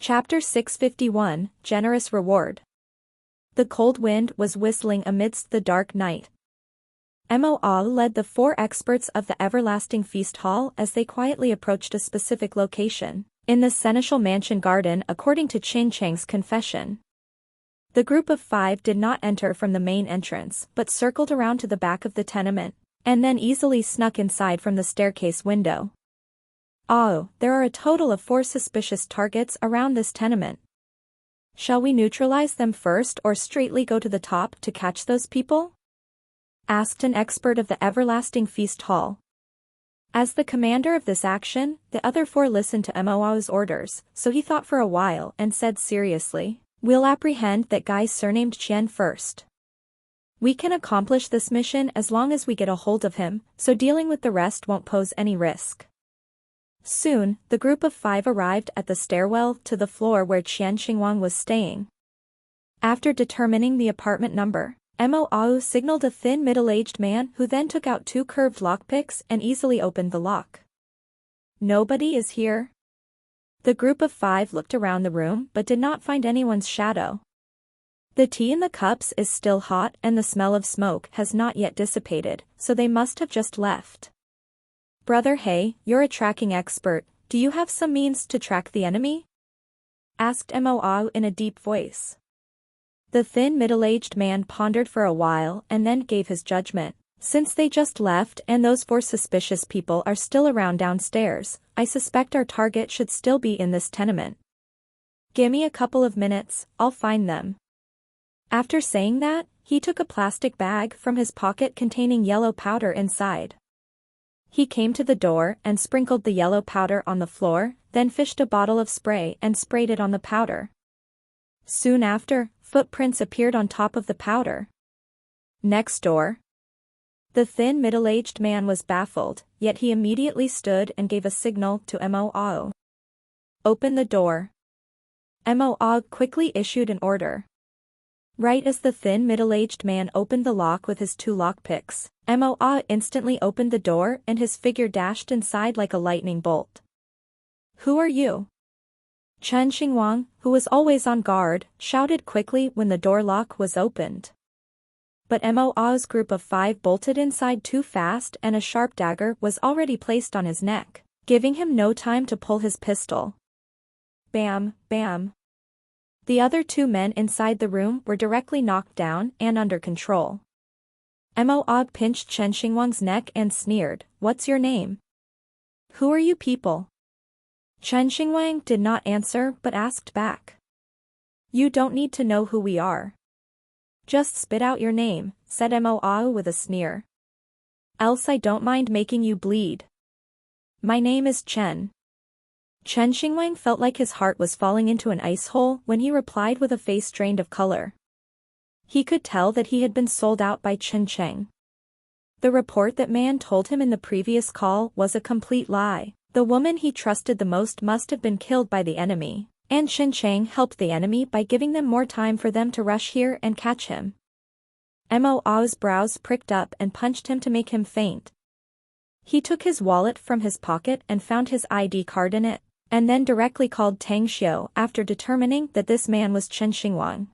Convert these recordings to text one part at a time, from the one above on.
Chapter 651, Generous Reward. The cold wind was whistling amidst the dark night. Immortal led the 4 experts of the Everlasting Feast Hall as they quietly approached a specific location, in the seneschal mansion garden according to Qin Chang's confession. The group of 5 did not enter from the main entrance but circled around to the back of the tenement, and then easily snuck inside from the staircase window. Oh, there are a total of 4 suspicious targets around this tenement. Shall we neutralize them first or straightly go to the top to catch those people? Asked an expert of the Everlasting Feast Hall. As the commander of this action, the other 4 listened to Immortal's orders, so he thought for a while and said seriously, "We'll apprehend that guy surnamed Qian first. We can accomplish this mission as long as we get a hold of him, so dealing with the rest won't pose any risk." Soon, the group of 5 arrived at the stairwell to the floor where Qian Xingwang was staying. After determining the apartment number, Immortal signaled a thin middle-aged man who then took out 2 curved lockpicks and easily opened the lock. "Nobody is here?" The group of 5 looked around the room but did not find anyone's shadow. The tea in the cups is still hot and the smell of smoke has not yet dissipated, so they must have just left. "Brother Hey, you're a tracking expert, do you have some means to track the enemy?" asked Immortal in a deep voice. The thin middle-aged man pondered for a while and then gave his judgment. "Since they just left and those 4 suspicious people are still around downstairs, I suspect our target should still be in this tenement. Gimme a couple of minutes, I'll find them." After saying that, he took a plastic bag from his pocket containing yellow powder inside. He came to the door and sprinkled the yellow powder on the floor, then fished a bottle of spray and sprayed it on the powder. Soon after, footprints appeared on top of the powder. "Next door." The thin middle-aged man was baffled, yet he immediately stood and gave a signal to Immortal. "Open the door." Immortal quickly issued an order. Right as the thin middle-aged man opened the lock with his 2 lockpicks, Immortal instantly opened the door and his figure dashed inside like a lightning bolt. "Who are you?" Chen Xingwang, who was always on guard, shouted quickly when the door lock was opened. But Immortal's group of 5 bolted inside too fast and a sharp dagger was already placed on his neck, giving him no time to pull his pistol. Bam, bam. The other 2 men inside the room were directly knocked down and under control. Immortal pinched Chen Xingwang's neck and sneered, "What's your name? Who are you people?" Chen Xingwang did not answer but asked back. "You don't need to know who we are. Just spit out your name," said Immortal with a sneer. "Else I don't mind making you bleed." "My name is Chen." Chen Xingwang felt like his heart was falling into an ice hole when he replied with a face drained of color. He could tell that he had been sold out by Chen Cheng. The report that man told him in the previous call was a complete lie. The woman he trusted the most must have been killed by the enemy, and Chen Cheng helped the enemy by giving them more time for them to rush here and catch him. Immortal's brows pricked up and punched him to make him faint. He took his wallet from his pocket and found his ID card in it, and then directly called Tang Xiu after determining that this man was Chen Xingwang.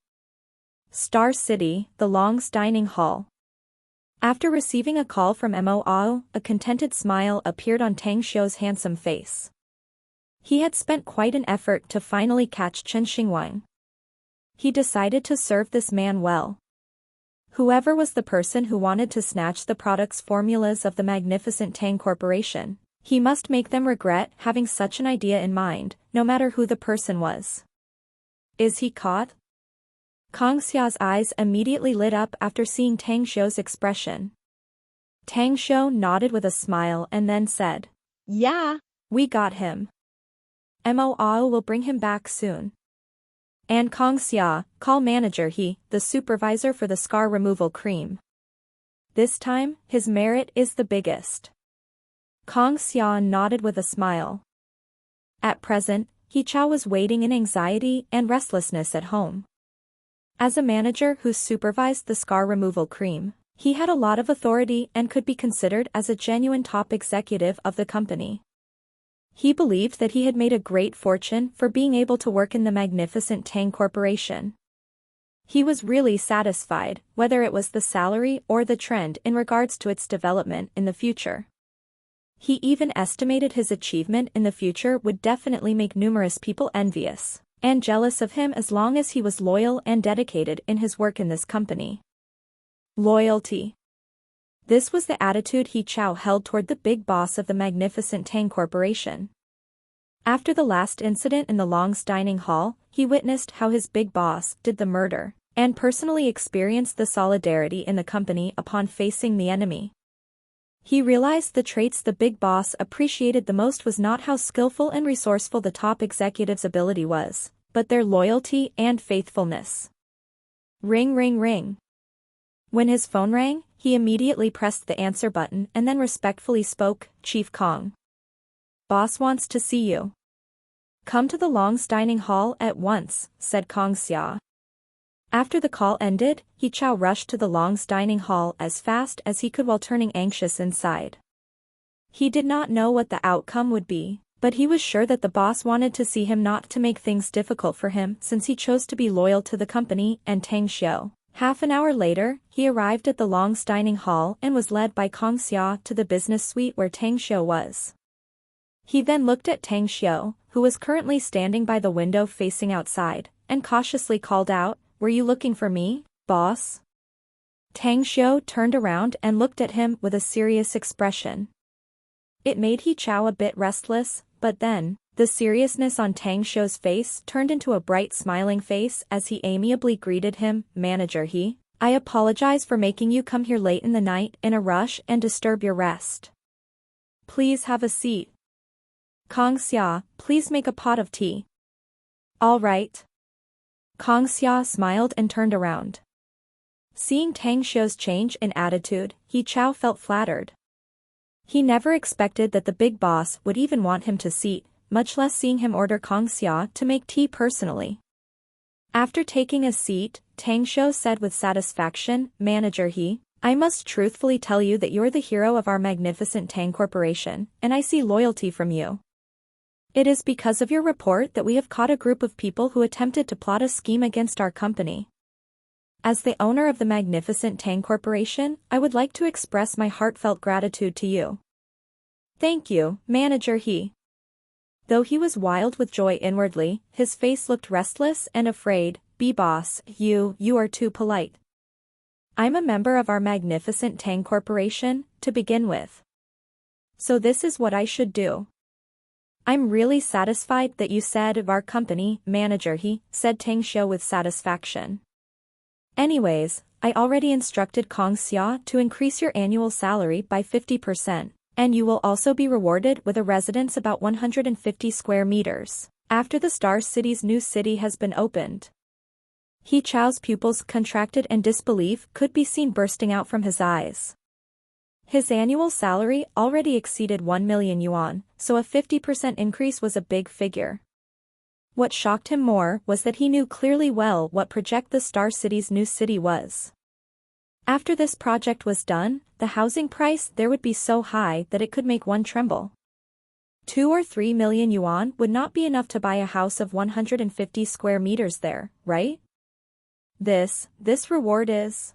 Star City, the Long's dining hall. After receiving a call from Immortal, a contented smile appeared on Tang Xiu's handsome face. He had spent quite an effort to finally catch Chen Xingwang. He decided to serve this man well. Whoever was the person who wanted to snatch the products formulas of the magnificent Tang Corporation, he must make them regret having such an idea in mind, no matter who the person was. "Is he caught?" Kang Xia's eyes immediately lit up after seeing Tang Xiu's expression. Tang Xiu nodded with a smile and then said, "Yeah, we got him. Immortal will bring him back soon. And Kang Xia, call manager he, the supervisor for the scar removal cream. This time, his merit is the biggest." Kang Xia nodded with a smile. At present, He Chao was waiting in anxiety and restlessness at home. As a manager who supervised the scar removal cream, he had a lot of authority and could be considered as a genuine top executive of the company. He believed that he had made a great fortune for being able to work in the magnificent Tang Corporation. He was really satisfied, whether it was the salary or the trend in regards to its development in the future. He even estimated his achievement in the future would definitely make numerous people envious and jealous of him as long as he was loyal and dedicated in his work in this company. Loyalty. This was the attitude He Chao held toward the big boss of the magnificent Tang Corporation. After the last incident in the Long's dining hall, he witnessed how his big boss did the murder, and personally experienced the solidarity in the company upon facing the enemy. He realized the traits the big boss appreciated the most was not how skillful and resourceful the top executive's ability was, but their loyalty and faithfulness. Ring ring ring. When his phone rang, he immediately pressed the answer button and then respectfully spoke, "Chief Kong. Boss wants to see you. Come to the Long's dining hall at once," said Kong Xia. After the call ended, He Chao rushed to the Long's dining hall as fast as he could while turning anxious inside. He did not know what the outcome would be, but he was sure that the boss wanted to see him, not to make things difficult for him since he chose to be loyal to the company and Tang Xiu. Half an hour later, he arrived at the Long's dining hall and was led by Kong Xia to the business suite where Tang Xiu was. He then looked at Tang Xiu, who was currently standing by the window facing outside, and cautiously called out, "Were you looking for me, boss?" Tang Xiu turned around and looked at him with a serious expression. It made He Chao a bit restless, but then, the seriousness on Tang Xiu's face turned into a bright smiling face as he amiably greeted him, "Manager He, I apologize for making you come here late in the night in a rush and disturb your rest. Please have a seat. Kong Xia, please make a pot of tea." "All right." Kong Xia smiled and turned around. Seeing Tang Xiu's change in attitude, He Chao felt flattered. He never expected that the big boss would even want him to seat, much less seeing him order Kong Xia to make tea personally. After taking a seat, Tang Xiu said with satisfaction, "Manager He, I must truthfully tell you that you're the hero of our magnificent Tang Corporation, and I see loyalty from you. It is because of your report that we have caught a group of people who attempted to plot a scheme against our company. As the owner of the magnificent Tang Corporation, I would like to express my heartfelt gratitude to you." "Thank you, Manager He." Though he was wild with joy inwardly, his face looked restless and afraid. "Boss, you are too polite. I'm a member of our magnificent Tang Corporation, to begin with. So this is what I should do." "I'm really satisfied that you said of our company, Manager He," said Tang Xiu with satisfaction. "Anyways, I already instructed Kong Xia to increase your annual salary by 50%, and you will also be rewarded with a residence about 150 square meters, after the Star City's new city has been opened." He Chao's pupils contracted and disbelief could be seen bursting out from his eyes. His annual salary already exceeded 1 million yuan, so a 50% increase was a big figure. What shocked him more was that he knew clearly well what project the Star City's new city was. After this project was done, the housing price there would be so high that it could make one tremble. 2 or 3 million yuan would not be enough to buy a house of 150 square meters there, right? This reward is...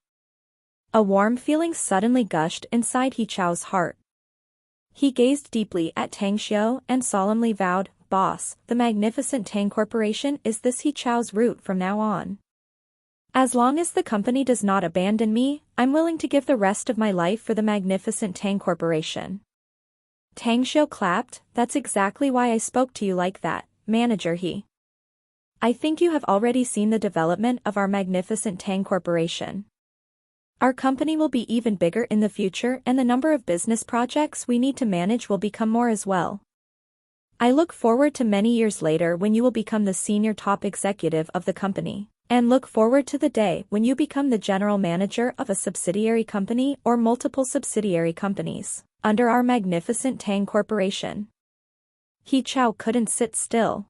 A warm feeling suddenly gushed inside He Chao's heart. He gazed deeply at Tang Xiu and solemnly vowed, "Boss, the magnificent Tang Corporation is this He Chao's route from now on. As long as the company does not abandon me, I'm willing to give the rest of my life for the magnificent Tang Corporation." Tang Xiu clapped. "That's exactly why I spoke to you like that, Manager He. I think you have already seen the development of our magnificent Tang Corporation. Our company will be even bigger in the future, and the number of business projects we need to manage will become more as well. I look forward to many years later when you will become the senior top executive of the company, and look forward to the day when you become the general manager of a subsidiary company or multiple subsidiary companies, under our magnificent Tang Corporation." He Chao couldn't sit still.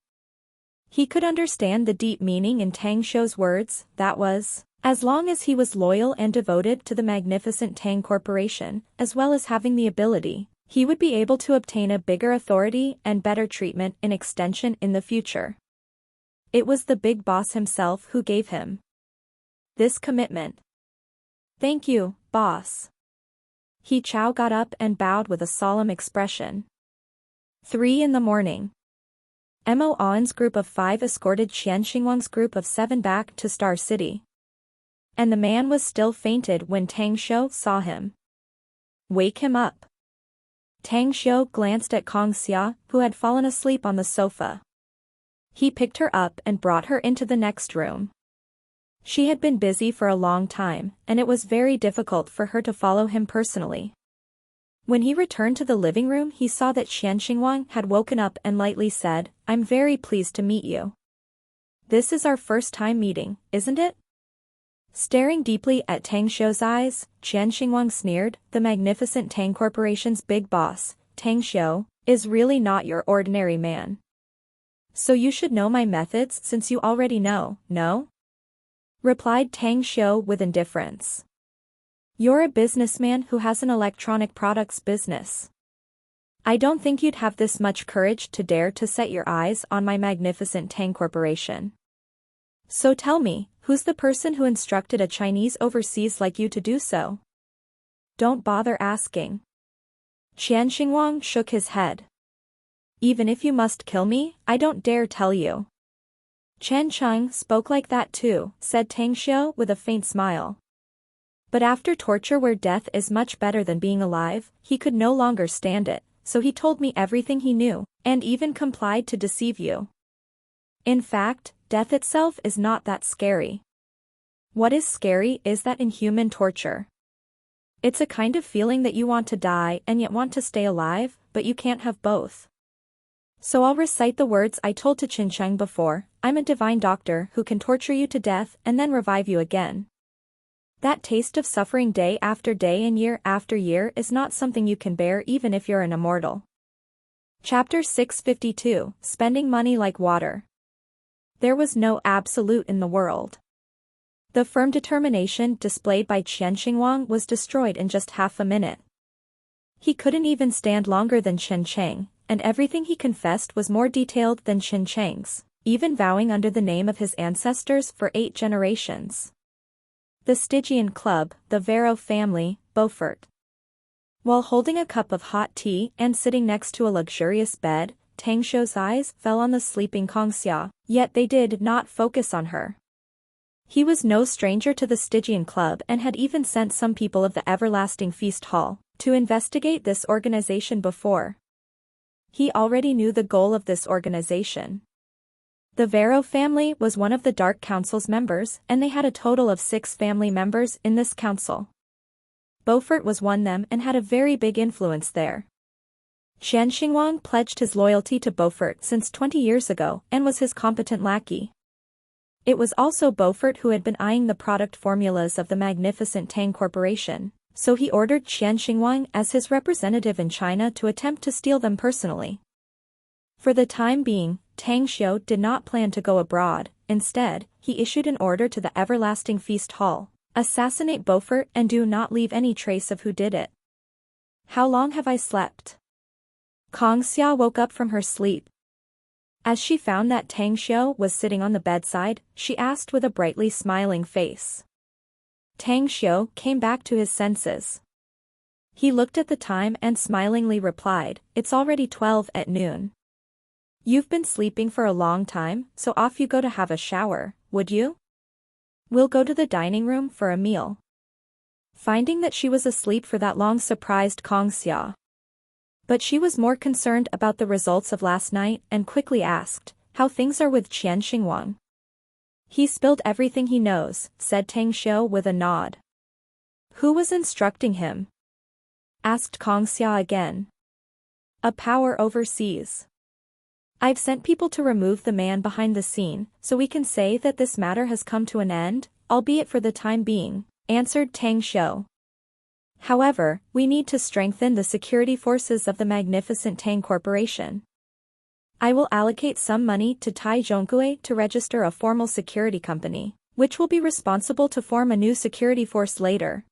He could understand the deep meaning in Tang Xiu's words, that was, as long as he was loyal and devoted to the magnificent Tang Corporation, as well as having the ability, He would be able to obtain a bigger authority and better treatment in extension in the future. It was the big boss himself who gave him this commitment. Thank you, boss. He Chao got up and bowed with a solemn expression. 3 in the morning. Mo Aon's group of 5 escorted Qian Xingwang's group of 7 back to Star City. And the man was still fainted when Tang Xiu saw him. Wake him up. Tang Xiu glanced at Kong Xia, who had fallen asleep on the sofa. He picked her up and brought her into the next room. She had been busy for a long time, and it was very difficult for her to follow him personally. When he returned to the living room, he saw that Qian Xingwang had woken up and lightly said, "I'm very pleased to meet you. This is our first time meeting, isn't it?" Staring deeply at Tang Xiu's eyes, Qian Xingwang sneered, "The magnificent Tang Corporation's big boss, Tang Xiu, is really not your ordinary man. So you should know my methods since you already know, no?" replied Tang Xiu with indifference. "You're a businessman who has an electronic products business. I don't think you'd have this much courage to dare to set your eyes on my magnificent Tang Corporation. So tell me, who's the person who instructed a Chinese overseas like you to do so? Don't bother asking." Qian Xingwang shook his head. "Even if you must kill me, I don't dare tell you." "Chen Cheng spoke like that too," said Tang Xiu with a faint smile. But after torture where death is much better than being alive, he could no longer stand it, so he told me everything he knew, and even complied to deceive you. In fact, death itself is not that scary. What is scary is that inhuman torture. It's a kind of feeling that you want to die and yet want to stay alive, but you can't have both. So I'll recite the words I told to Qin Cheng before, I'm a divine doctor who can torture you to death and then revive you again. That taste of suffering day after day and year after year is not something you can bear even if you're an immortal. Chapter 652, Spending Money Like Water. There was no absolute in the world. The firm determination displayed by Qian Xingwang was destroyed in just half a minute. He couldn't even stand longer than Chen Cheng, and everything he confessed was more detailed than Chen Cheng's, even vowing under the name of his ancestors for 8 generations. The Stygian Club, the Varro family, Beaufort. While holding a cup of hot tea and sitting next to a luxurious bed, Tang Xiu's eyes fell on the sleeping Kong Xia, yet they did not focus on her. He was no stranger to the Stygian Club and had even sent some people of the Everlasting Feast Hall to investigate this organization before. He already knew the goal of this organization. The Varro family was one of the Dark Council's members, and they had a total of 6 family members in this council. Beaufort was one of them and had a very big influence there. Qian Xingwang pledged his loyalty to Beaufort since 20 years ago and was his competent lackey. It was also Beaufort who had been eyeing the product formulas of the magnificent Tang Corporation, so he ordered Qian Xingwang as his representative in China to attempt to steal them personally. For the time being, Tang Xiu did not plan to go abroad. Instead, he issued an order to the Everlasting Feast Hall, assassinate Beaufort and do not leave any trace of who did it. How long have I slept? Kong Xia woke up from her sleep. As she found that Tang Xiu was sitting on the bedside, she asked with a brightly smiling face. Tang Xiu came back to his senses. He looked at the time and smilingly replied, "It's already 12 at noon. You've been sleeping for a long time, so off you go to have a shower, would you? We'll go to the dining room for a meal." Finding that she was asleep for that long surprised Kong Xia. But she was more concerned about the results of last night and quickly asked, "How things are with Qian Xingwang?" "He spilled everything he knows," said Tang Xiu with a nod. "Who was instructing him?" asked Kong Xia again. "A power overseas. I've sent people to remove the man behind the scene, so we can say that this matter has come to an end, albeit for the time being," answered Tang Xiu. "However, we need to strengthen the security forces of the magnificent Tang Corporation. I will allocate some money to Tai Zhongkue to register a formal security company, which will be responsible to form a new security force later.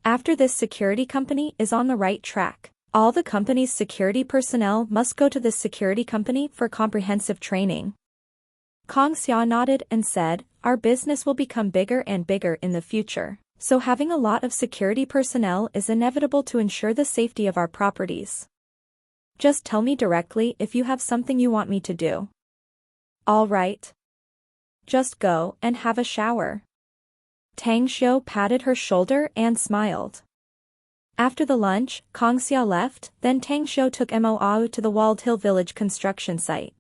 After this security company is on the right track, All the company's security personnel must go to this security company for comprehensive training. Kang Xia nodded and said, our business will become bigger and bigger in the future, so having a lot of security personnel is inevitable to ensure the safety of our properties. Just tell me directly if you have something you want me to do. All right. Just go and have a shower. Tang Xiu patted her shoulder and smiled. After the lunch, Kang Xia left, then Tang Xiu took Mo to the Walled Hill Village construction site.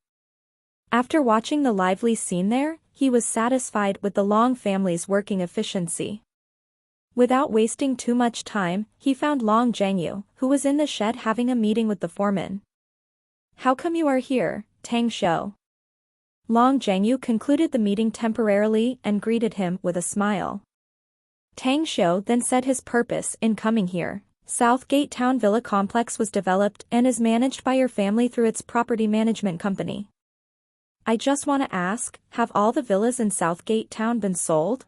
After watching the lively scene there, he was satisfied with the Long family's working efficiency. Without wasting too much time, he found Long Zhengyu, who was in the shed having a meeting with the foreman. How come you are here, Tang Xiu? Long Zhengyu concluded the meeting temporarily and greeted him with a smile. Tang Xiu then said his purpose in coming here. Southgate Town Villa Complex was developed and is managed by your family through its property management company. I just want to ask, have all the villas in Southgate Town been sold?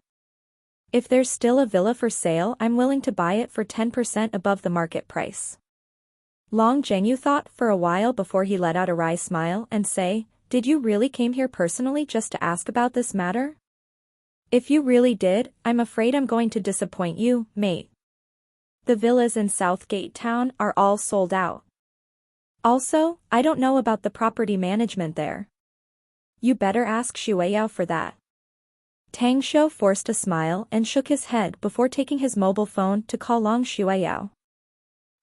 If there's still a villa for sale, I'm willing to buy it for 10% above the market price. Long Zhengyu thought for a while before he let out a wry smile and say, did you really came here personally just to ask about this matter? If you really did, I'm afraid I'm going to disappoint you, mate. The villas in Southgate Town are all sold out. Also, I don't know about the property management there. You better ask Xueyao for that. Tang Xiu forced a smile and shook his head before taking his mobile phone to call Long Xueyao.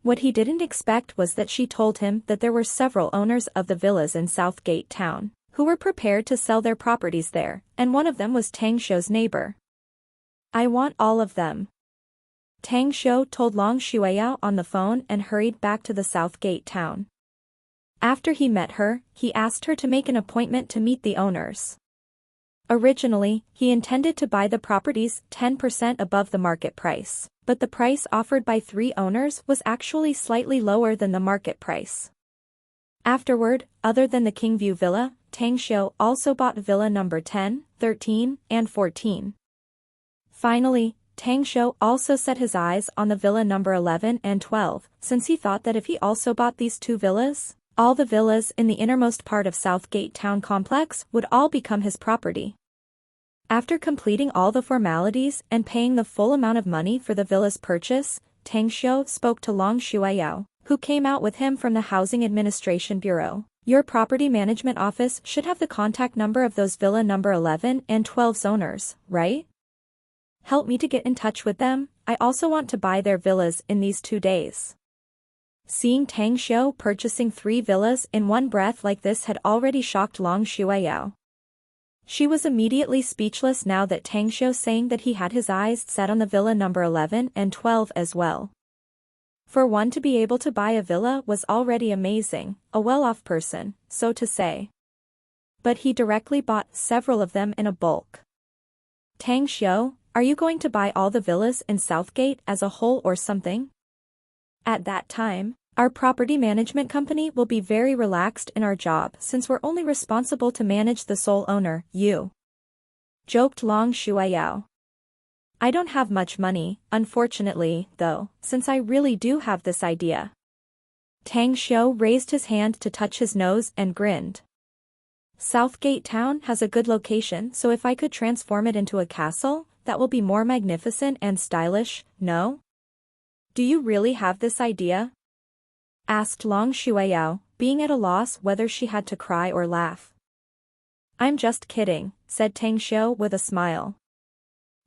What he didn't expect was that she told him that there were several owners of the villas in Southgate Town who were prepared to sell their properties there, and one of them was Tang Xiu's neighbor. I want all of them. Tang Xiu told Long Xueyao on the phone and hurried back to the Southgate Town. After he met her, he asked her to make an appointment to meet the owners. Originally, he intended to buy the properties 10% above the market price, but the price offered by 3 owners was actually slightly lower than the market price. Afterward, other than the Kingview Villa, Tang Xiu also bought villa number 10, 13, and 14. Finally, Tang Xiu also set his eyes on the villa number 11 and 12, since he thought that if he also bought these 2 villas, all the villas in the innermost part of Southgate Town Complex would all become his property. After completing all the formalities and paying the full amount of money for the villa's purchase, Tang Xiu spoke to Long Xueyao, who came out with him from the Housing Administration Bureau. Your property management office should have the contact number of those villa number 11 and 12's owners, right? Help me to get in touch with them. I also want to buy their villas in these 2 days. Seeing Tang Xiu purchasing 3 villas in one breath like this had already shocked Long Xueyao. She was immediately speechless now that Tang Xiu saying that he had his eyes set on the villa number 11 and 12 as well. For one to be able to buy a villa was already amazing, a well-off person, so to say. But he directly bought several of them in a bulk. Tang Xiu, are you going to buy all the villas in Southgate as a whole or something? At that time, our property management company will be very relaxed in our job since we're only responsible to manage the sole owner, you. Joked Long Xueyao. I don't have much money, unfortunately, though, since I really do have this idea. Tang Xiu raised his hand to touch his nose and grinned. Southgate Town has a good location, so if I could transform it into a castle, that will be more magnificent and stylish, no? Do you really have this idea? Asked Long Xueyao, being at a loss whether she had to cry or laugh. I'm just kidding, said Tang Xiu with a smile.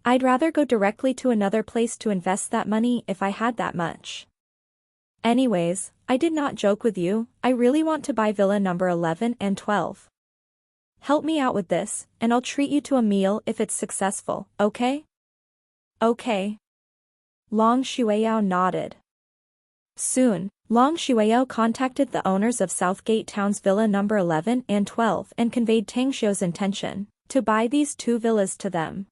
I'd rather go directly to another place to invest that money if I had that much. Anyways, I did not joke with you, I really want to buy villa number 11 and 12. Help me out with this, and I'll treat you to a meal if it's successful, okay? Okay. Long Xueyao nodded. Soon, Long Xueyao contacted the owners of Southgate Town's villa number 11 and 12 and conveyed Tang Xiu's intention to buy these 2 villas to them.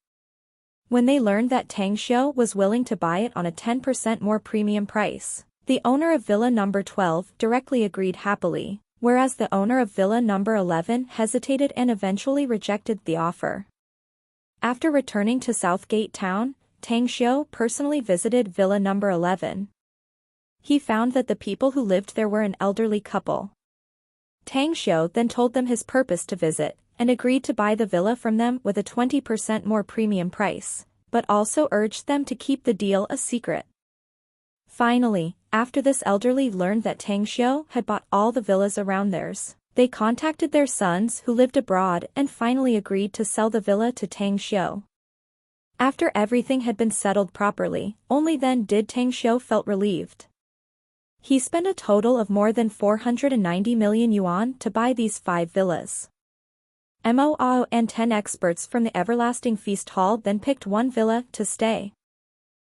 When they learned that Tang Xiu was willing to buy it on a 10% more premium price, the owner of villa number 12 directly agreed happily, whereas the owner of villa number 11 hesitated and eventually rejected the offer. After returning to Southgate Town, Tang Xiu personally visited villa number 11. He found that the people who lived there were an elderly couple. Tang Xiu then told them his purpose to visit, and agreed to buy the villa from them with a 20% more premium price, but also urged them to keep the deal a secret. Finally, after this elderly learned that Tang Xiu had bought all the villas around theirs, they contacted their sons who lived abroad and finally agreed to sell the villa to Tang Xiu. After everything had been settled properly, only then did Tang Xiu felt relieved. He spent a total of more than 490 million yuan to buy these 5 villas. Mo and 10 experts from the Everlasting Feast Hall then picked one villa to stay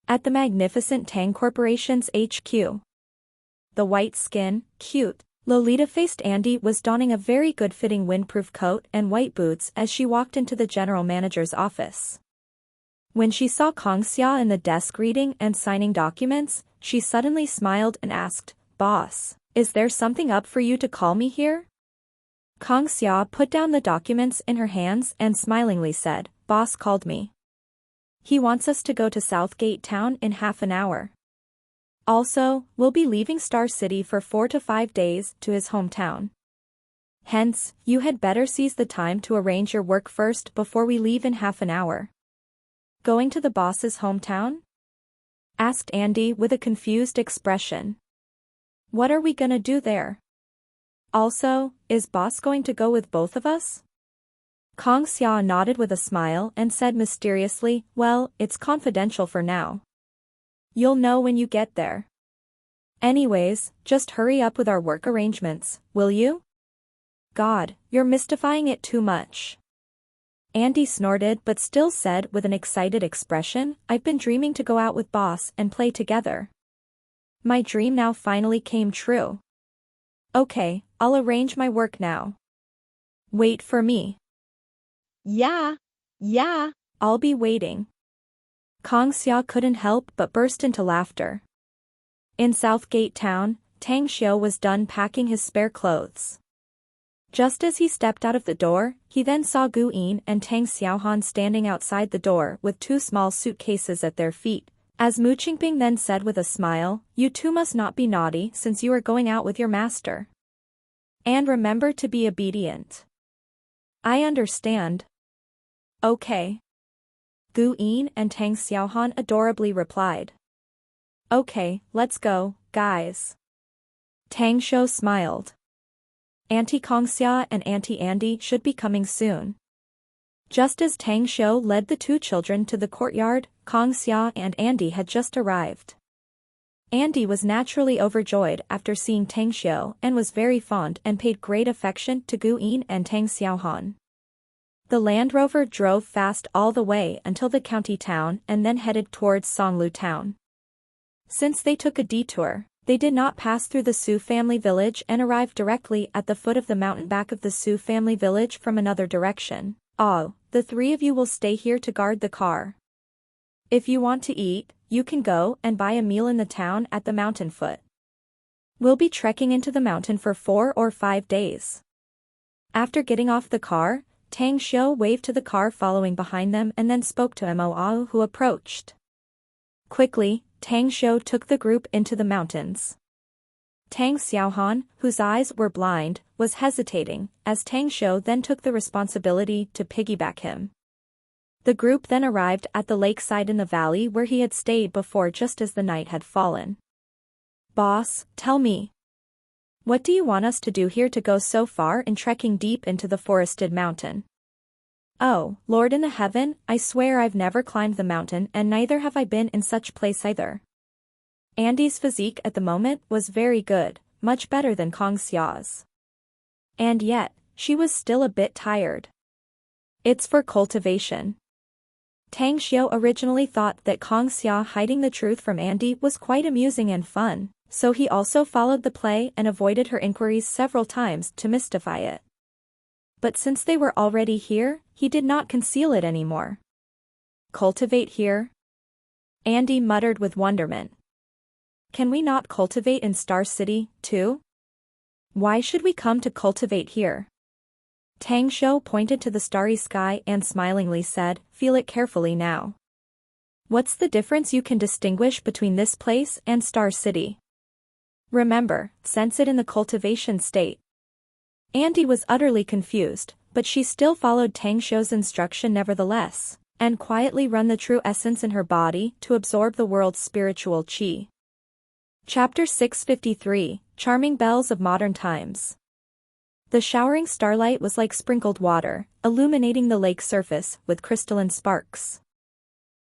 at the magnificent Tang Corporation's HQ. The white-skinned, cute, Lolita-faced Andy was donning a very good-fitting windproof coat and white boots as she walked into the general manager's office. When she saw Kong Xia in the desk reading and signing documents, she suddenly smiled and asked, "Boss, is there something up for you to call me here?" Kong Xia put down the documents in her hands and smilingly said, "Boss called me. He wants us to go to Southgate Town in half an hour. Also, we'll be leaving Star City for 4 to 5 days to his hometown. Hence, you had better seize the time to arrange your work first before we leave in half an hour." "Going to the boss's hometown?" asked Andy with a confused expression. "What are we gonna do there? Also, is boss going to go with both of us?" Kong Xia nodded with a smile and said mysteriously, "Well, it's confidential for now. You'll know when you get there. Anyways, just hurry up with our work arrangements, will you?" "God, you're mystifying it too much." Andy snorted but still said with an excited expression, "I've been dreaming to go out with boss and play together. My dream now finally came true. Okay, I'll arrange my work now. Wait for me." Yeah, I'll be waiting." Kong Xia couldn't help but burst into laughter. In Southgate Town, Tang Xiu was done packing his spare clothes. Just as he stepped out of the door, he then saw Gu Yin and Tang Xiaohan standing outside the door with 2 small suitcases at their feet. As Mu Qingping then said with a smile, "You two must not be naughty since you are going out with your master. And remember to be obedient." "I understand." "Okay." Gu Yin and Tang Xiaohan adorably replied. "Okay, let's go, guys." Tang Xiu smiled. Auntie Kong Xia and Auntie Andy should be coming soon. Just as Tang Xiu led the 2 children to the courtyard, Kong Xia and Andy had just arrived. Andy was naturally overjoyed after seeing Tang Xiu and was very fond and paid great affection to Gu Yin and Tang Xiaohan. The Land Rover drove fast all the way until the county town and then headed towards Songlu town. Since they took a detour, they did not pass through the Su family village and arrived directly at the foot of the mountain back of the Su family village from another direction. "Oh, the 3 of you will stay here to guard the car. If you want to eat, you can go and buy a meal in the town at the mountain foot. We'll be trekking into the mountain for 4 or 5 days." After getting off the car, Tang Xiu waved to the car following behind them and then spoke to Mo, who approached. Quickly, Tang Xiu took the group into the mountains. Tang Xiaohan, whose eyes were blind, was hesitating, as Tang Xiu then took the responsibility to piggyback him. The group then arrived at the lakeside in the valley where he had stayed before just as the night had fallen. "Boss, tell me. What do you want us to do here to go so far in trekking deep into the forested mountain?" "Oh, Lord in the heaven, I swear I've never climbed the mountain and neither have I been in such place either." Andy's physique at the moment was very good, much better than Kong Xia's. And yet, she was still a bit tired. "It's for cultivation." Tang Xiu originally thought that Kong Xia hiding the truth from Andy was quite amusing and fun, so he also followed the play and avoided her inquiries several times to mystify it. But since they were already here, he did not conceal it anymore. "Cultivate here?" Andy muttered with wonderment. "Can we not cultivate in Star City, too? Why should we come to cultivate here?" Tang Xiu pointed to the starry sky and smilingly said, "Feel it carefully now. What's the difference you can distinguish between this place and Star City?" Remember, sense it in the cultivation state. Andy was utterly confused, but she still followed Tang Xiu's instruction nevertheless, and quietly run the true essence in her body to absorb the world's spiritual qi. Chapter 653, Charming Bells of Modern Times. The showering starlight was like sprinkled water, illuminating the lake surface with crystalline sparks.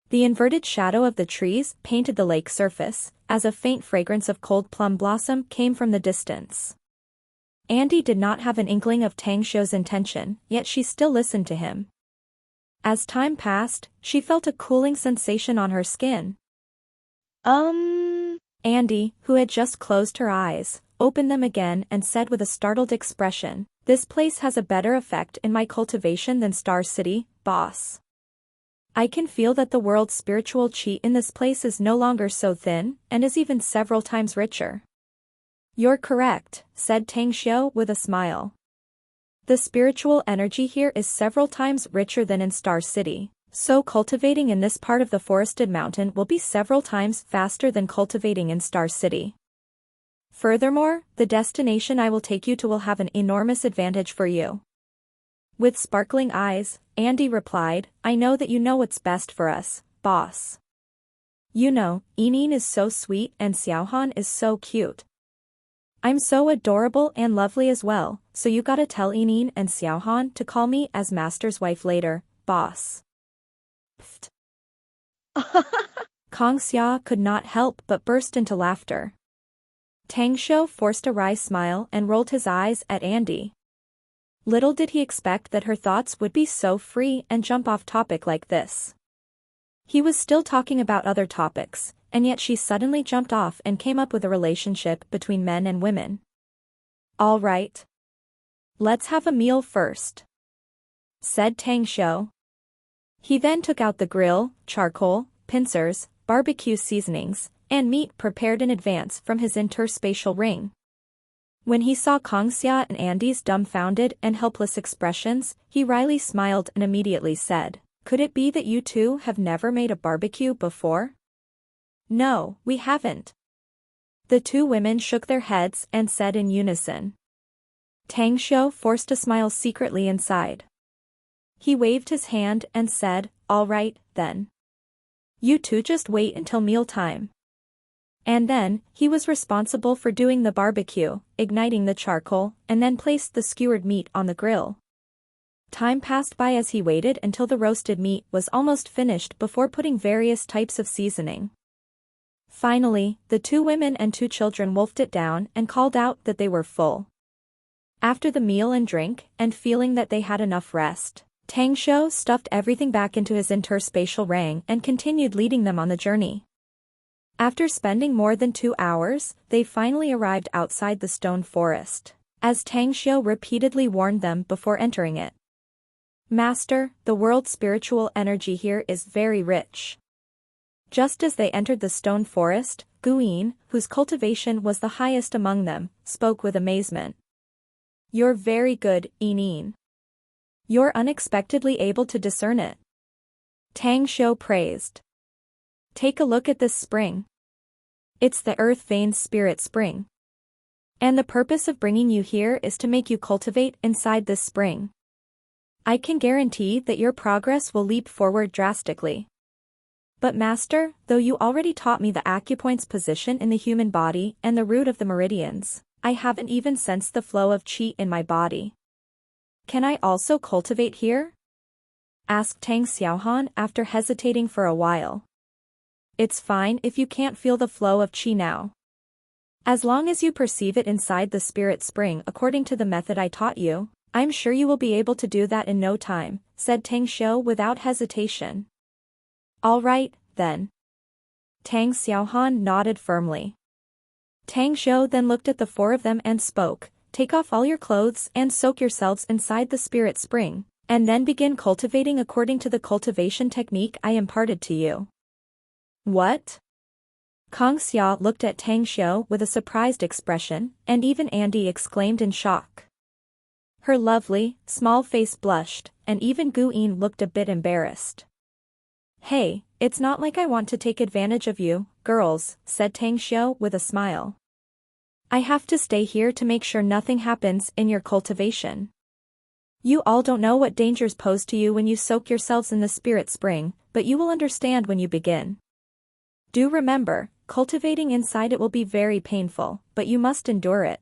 The inverted shadow of the trees painted the lake surface, as a faint fragrance of cold plum blossom came from the distance. Andy did not have an inkling of Tang Xiu's intention, yet she still listened to him. As time passed, she felt a cooling sensation on her skin. Andy, who had just closed her eyes, opened them again and said with a startled expression, "This place has a better effect in my cultivation than Star City, boss. I can feel that the world's spiritual qi in this place is no longer so thin, and is even several times richer." "You're correct," said Tang Xiu with a smile. "The spiritual energy here is several times richer than in Star City, so cultivating in this part of the forested mountain will be several times faster than cultivating in Star City. Furthermore, the destination I will take you to will have an enormous advantage for you." With sparkling eyes, Andy replied, "I know that you know what's best for us, boss. You know, Yinyin is so sweet and Xiaohan is so cute. I'm so adorable and lovely as well, so you gotta tell Yinyin and Xiaohan to call me as master's wife later, boss." Pfft. Kong Xia could not help but burst into laughter. Tang Xiu forced a wry smile and rolled his eyes at Andy. Little did he expect that her thoughts would be so free and jump off topic like this. He was still talking about other topics, and yet she suddenly jumped off and came up with a relationship between men and women. "All right. Let's have a meal first," said Tang Xiu. He then took out the grill, charcoal, pincers, barbecue seasonings, and meat prepared in advance from his interspatial ring. When he saw Kong Xia and Andy's dumbfounded and helpless expressions, he wryly smiled and immediately said, "Could it be that you two have never made a barbecue before?" "No, we haven't." The two women shook their heads and said in unison. Tang Xiu forced a smile secretly inside. He waved his hand and said, "All right, then. You two just wait until mealtime." And then, he was responsible for doing the barbecue, igniting the charcoal, and then placed the skewered meat on the grill. Time passed by as he waited until the roasted meat was almost finished before putting various types of seasoning. Finally, the two women and two children wolfed it down and called out that they were full. After the meal and drink, and feeling that they had enough rest, Tang Xiu stuffed everything back into his interspatial ring and continued leading them on the journey. After spending more than 2 hours, they finally arrived outside the stone forest, as Tang Xiu repeatedly warned them before entering it. "Master, the world's spiritual energy here is very rich." Just as they entered the stone forest, Guyin, whose cultivation was the highest among them, spoke with amazement. "You're very good, Yinyin. You're unexpectedly able to discern it." Tang Xiu praised. "Take a look at this spring. It's the Earth Vein Spirit Spring. And the purpose of bringing you here is to make you cultivate inside this spring. I can guarantee that your progress will leap forward drastically. But Master, though you already taught me the acupoint's position in the human body and the root of the meridians, I haven't even sensed the flow of qi in my body. Can I also cultivate here?" asked Tang Xiaohan after hesitating for a while. "It's fine if you can't feel the flow of qi now. As long as you perceive it inside the spirit spring according to the method I taught you, I'm sure you will be able to do that in no time," said Tang Xiu without hesitation. "All right, then." Tang Xiaohan nodded firmly. Tang Xiu then looked at the four of them and spoke, "Take off all your clothes and soak yourselves inside the spirit spring, and then begin cultivating according to the cultivation technique I imparted to you." "What?" Kong Xia looked at Tang Xiu with a surprised expression, and even Andy exclaimed in shock. Her lovely, small face blushed, and even Guyin looked a bit embarrassed. "Hey, it's not like I want to take advantage of you, girls," said Tang Xiu with a smile. I have to stay here to make sure nothing happens in your cultivation. You all don't know what dangers pose to you when you soak yourselves in the spirit spring, but you will understand when you begin. Do remember, cultivating inside it will be very painful, but you must endure it.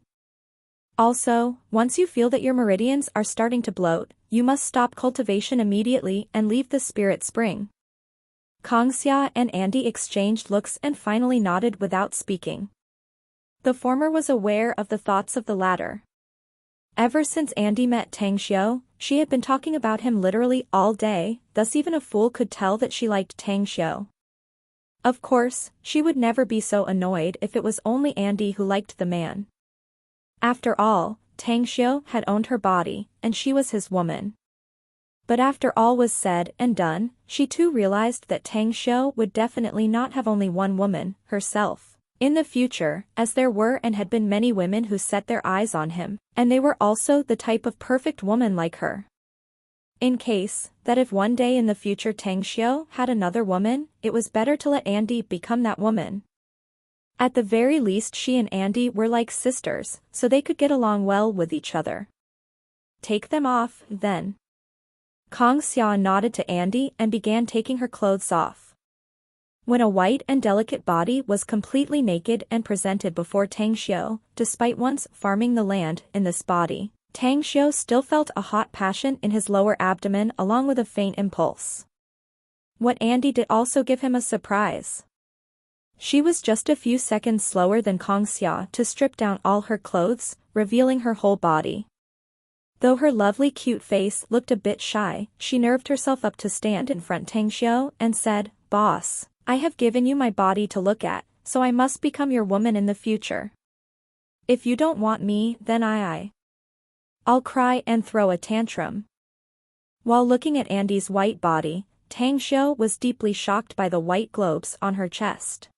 Also, once you feel that your meridians are starting to bloat, you must stop cultivation immediately and leave the spirit spring. Kangxia and Andy exchanged looks and finally nodded without speaking. The former was aware of the thoughts of the latter. Ever since Andy met Tang Xiu, she had been talking about him literally all day, thus even a fool could tell that she liked Tang Xiu. Of course, she would never be so annoyed if it was only Andy who liked the man. After all, Tang Xiu had owned her body, and she was his woman. But after all was said and done, she too realized that Tang Xiu would definitely not have only one woman, herself, in the future, as there were and had been many women who set their eyes on him, and they were also the type of perfect woman like her. In case, that if one day in the future Tang Xiu had another woman, it was better to let Andy become that woman. At the very least she and Andy were like sisters, so they could get along well with each other. Take them off, then. Kangxia nodded to Andy and began taking her clothes off. When a white and delicate body was completely naked and presented before Tang Xiu, despite once farming the land in this body, Tang Xiu still felt a hot passion in his lower abdomen along with a faint impulse. What Andy did also give him a surprise. She was just a few seconds slower than Kangxia to strip down all her clothes, revealing her whole body. Though her lovely cute face looked a bit shy, she nerved herself up to stand in front Tang Xiu and said, "Boss, I have given you my body to look at, so I must become your woman in the future. If you don't want me, then I'll cry and throw a tantrum." While looking at Andy's white body, Tang Xiu was deeply shocked by the white globes on her chest.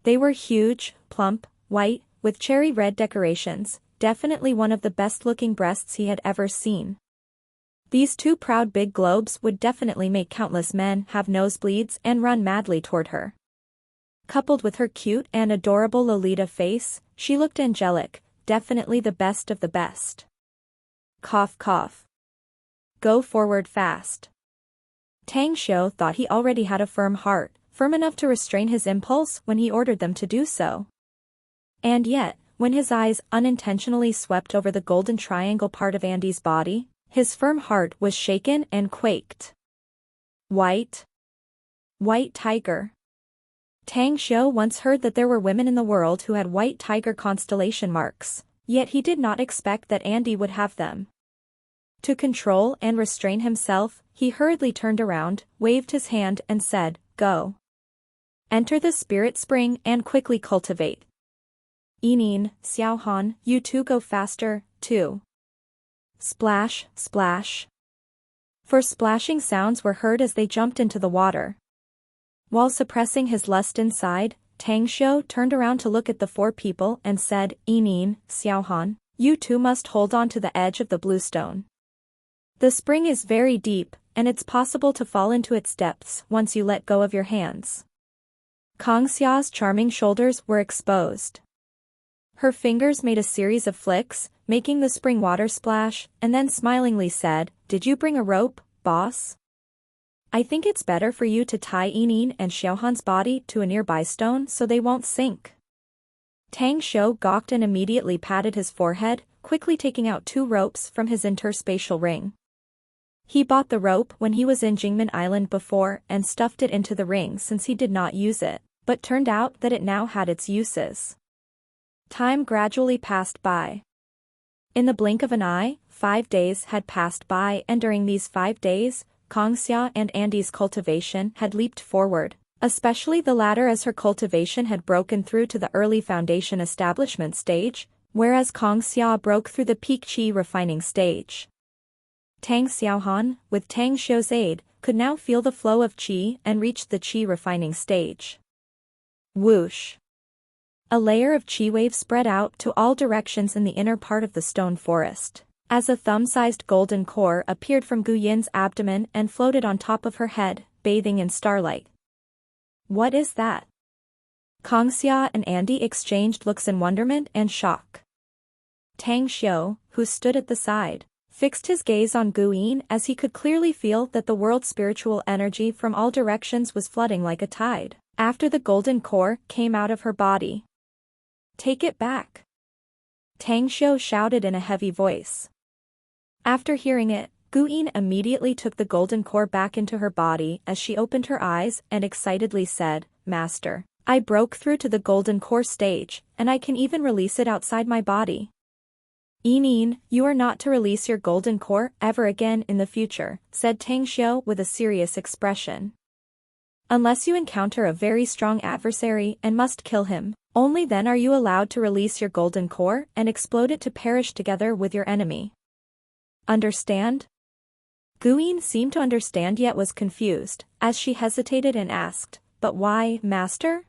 They were huge, plump, white, with cherry red decorations, definitely one of the best-looking breasts he had ever seen. These two proud big globes would definitely make countless men have nosebleeds and run madly toward her. Coupled with her cute and adorable Lolita face, she looked angelic, definitely the best of the best. Cough cough. Go forward fast. Tang Xiu thought he already had a firm heart, firm enough to restrain his impulse when he ordered them to do so. And yet, when his eyes unintentionally swept over the golden triangle part of Andy's body, his firm heart was shaken and quaked. White tiger. Tang Xiu once heard that there were women in the world who had white tiger constellation marks, yet he did not expect that Andy would have them. To control and restrain himself, he hurriedly turned around, waved his hand and said, "Go. Enter the spirit spring and quickly cultivate. Yinin, Xiaohan, you two go faster, too." Splash, splash. For splashing sounds were heard as they jumped into the water. While suppressing his lust inside, Tang Xiu turned around to look at the four people and said, "Yinin, Xiaohan, you two must hold on to the edge of the blue stone. The spring is very deep, and it's possible to fall into its depths once you let go of your hands." Kangxia's charming shoulders were exposed. Her fingers made a series of flicks, making the spring water splash, and then smilingly said, "Did you bring a rope, boss? I think it's better for you to tie Yinin and Xiaohan's body to a nearby stone so they won't sink." Tang Xiu gawked and immediately patted his forehead, quickly taking out 2 ropes from his interspatial ring. He bought the rope when he was in Jingmen Island before and stuffed it into the ring since he did not use it, but turned out that it now had its uses. Time gradually passed by. In the blink of an eye, 5 days had passed by, and during these 5 days, Kangxia and Andy's cultivation had leaped forward, especially the latter as her cultivation had broken through to the early foundation establishment stage, whereas Kangxia broke through the peak qi refining stage. Tang Xiaohan, with Tang Xiu's aid, could now feel the flow of qi and reached the qi refining stage. Whoosh! A layer of qi wave spread out to all directions in the inner part of the stone forest, as a thumb-sized golden core appeared from Gu Yin's abdomen and floated on top of her head, bathing in starlight. "What is that?" Kangxia and Andy exchanged looks in wonderment and shock. Tang Xiu, who stood at the side, fixed his gaze on Guyin as he could clearly feel that the world's spiritual energy from all directions was flooding like a tide, after the golden core came out of her body. "Take it back!" Tang Xiu shouted in a heavy voice. After hearing it, Guyin immediately took the golden core back into her body as she opened her eyes and excitedly said, "Master, I broke through to the golden core stage, and I can even release it outside my body." "Yin, you are not to release your golden core ever again in the future," said Tang Xiu with a serious expression. "Unless you encounter a very strong adversary and must kill him, only then are you allowed to release your golden core and explode it to perish together with your enemy. Understand?" Guyin seemed to understand yet was confused, as she hesitated and asked, "But why, Master?"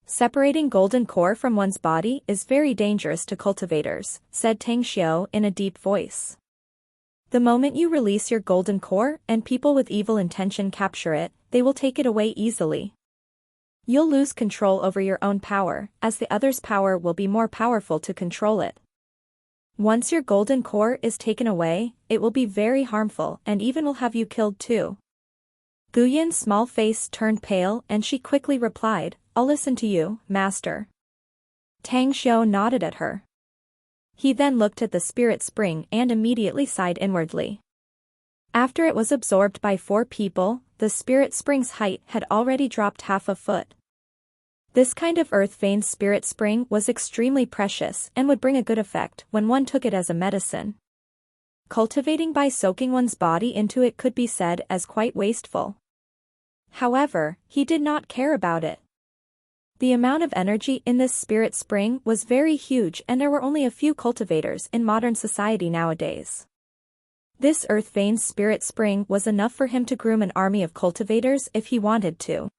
"Separating golden core from one's body is very dangerous to cultivators," said Tang Xiu in a deep voice. "The moment you release your golden core and people with evil intention capture it, they will take it away easily. You'll lose control over your own power, as the other's power will be more powerful to control it. Once your golden core is taken away, it will be very harmful and even will have you killed too." Guyin's small face turned pale and she quickly replied, "I'll listen to you, Master." Tang Xiu nodded at her. He then looked at the spirit spring and immediately sighed inwardly. After it was absorbed by 4 people, the spirit spring's height had already dropped half a foot. This kind of earth vein spirit spring was extremely precious and would bring a good effect when one took it as a medicine. Cultivating by soaking one's body into it could be said as quite wasteful. However, he did not care about it. The amount of energy in this spirit spring was very huge and there were only a few cultivators in modern society nowadays. This earth vein spirit spring was enough for him to groom an army of cultivators if he wanted to.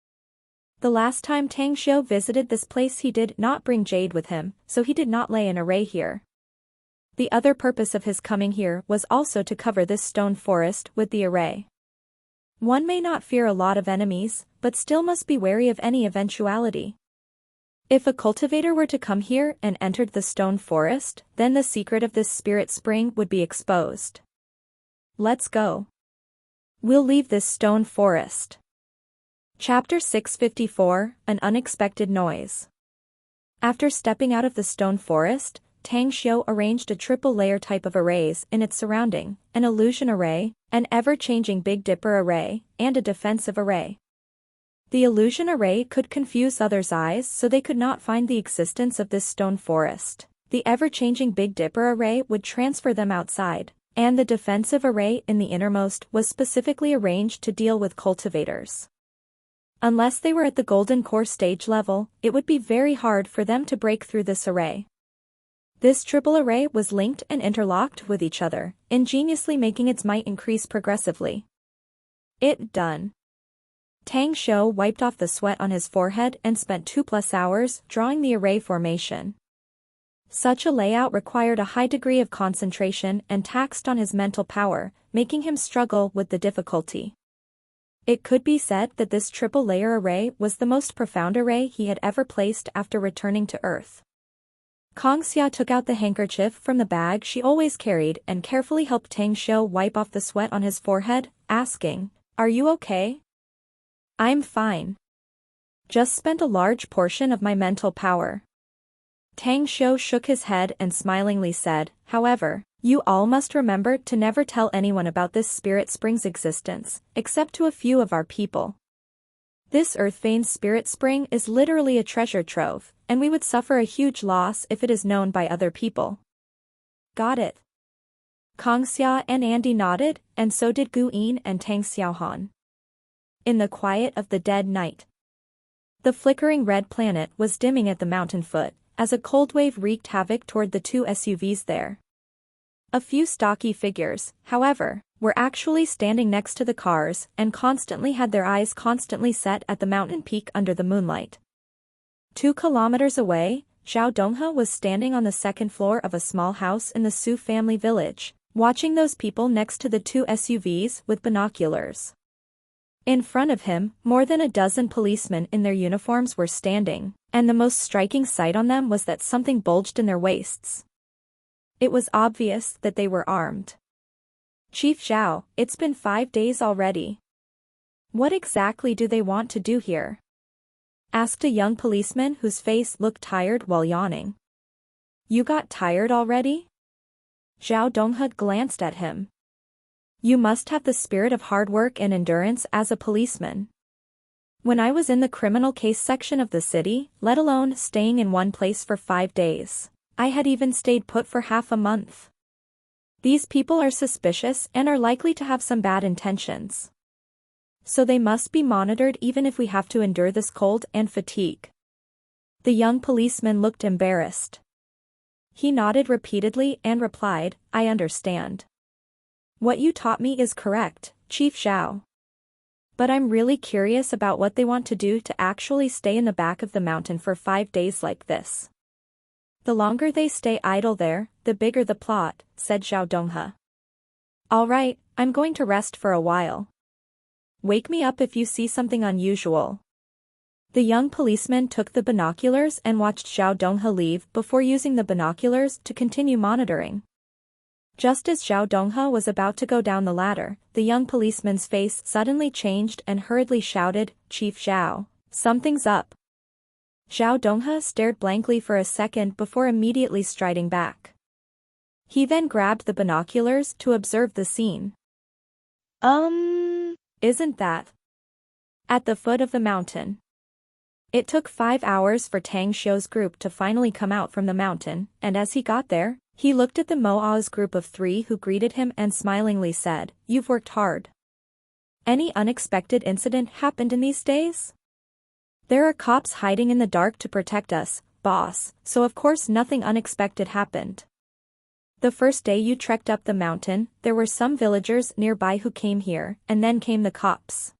The last time Tang Xiu visited this place he did not bring jade with him, so he did not lay an array here. The other purpose of his coming here was also to cover this stone forest with the array. One may not fear a lot of enemies, but still must be wary of any eventuality. If a cultivator were to come here and entered the stone forest, then the secret of this spirit spring would be exposed. "Let's go. We'll leave this stone forest." Chapter 654, An Unexpected Noise. After stepping out of the stone forest, Tang Xiu arranged a triple-layer type of arrays in its surrounding, an illusion array, an ever-changing Big Dipper array, and a defensive array. The illusion array could confuse others' eyes so they could not find the existence of this stone forest. The ever-changing Big Dipper array would transfer them outside, and the defensive array in the innermost was specifically arranged to deal with cultivators. Unless they were at the golden core stage level, it would be very hard for them to break through this array. This triple array was linked and interlocked with each other, ingeniously making its might increase progressively. It done. Tang Xiu wiped off the sweat on his forehead and spent 2+ hours drawing the array formation. Such a layout required a high degree of concentration and taxed on his mental power, making him struggle with the difficulty. It could be said that this triple-layer array was the most profound array he had ever placed after returning to Earth. Kangxia took out the handkerchief from the bag she always carried and carefully helped Tang Xiu wipe off the sweat on his forehead, asking, "Are you okay?" "I'm fine. Just spent a large portion of my mental power." Tang Xiu shook his head and smilingly said, "However, you all must remember to never tell anyone about this spirit spring's existence, except to a few of our people. This earth vein spirit spring is literally a treasure trove, and we would suffer a huge loss if it is known by other people." "Got it." Kangxia and Andy nodded, and so did Guyin and Tang Xiaohan. In the quiet of the dead night, the flickering red planet was dimming at the mountain foot, as a cold wave wreaked havoc toward the 2 SUVs there. A few stocky figures, however, were actually standing next to the cars and constantly had their eyes constantly set at the mountain peak under the moonlight. 2 kilometers away, Zhao Donghe was standing on the second floor of a small house in the Su family village, watching those people next to the 2 SUVs with binoculars. In front of him, more than a dozen policemen in their uniforms were standing, And the most striking sight on them was that something bulged in their waists. It was obvious that they were armed. Chief Zhao, it's been 5 days already. What exactly do they want to do here? Asked a young policeman whose face looked tired while yawning. You got tired already? Zhao Donghe glanced at him. You must have the spirit of hard work and endurance as a policeman. When I was in the criminal case section of the city, let alone staying in one place for 5 days, I had even stayed put for half a month. These people are suspicious and are likely to have some bad intentions. So they must be monitored even if we have to endure this cold and fatigue. The young policeman looked embarrassed. He nodded repeatedly and replied, I understand. What you taught me is correct, Chief Zhao. But I'm really curious about what they want to do to actually stay in the back of the mountain for 5 days like this. The longer they stay idle there, the bigger the plot, said Zhao Donghe. All right, I'm going to rest for a while. Wake me up if you see something unusual. The young policeman took the binoculars and watched Zhao Donghe leave before using the binoculars to continue monitoring. Just as Zhao Donghe was about to go down the ladder, the young policeman's face suddenly changed and hurriedly shouted, Chief Zhao, something's up. Zhao Donghe stared blankly for a second before immediately striding back. He then grabbed the binoculars to observe the scene. Isn't that? At the foot of the mountain. It took 5 hours for Tang Xiu's group to finally come out from the mountain, and as he got there, he looked at the Moa's group of 3 who greeted him and smilingly said, You've worked hard. Any unexpected incident happened in these days? There are cops hiding in the dark to protect us, boss, so of course nothing unexpected happened. The first day you trekked up the mountain, there were some villagers nearby who came here, and then came the cops.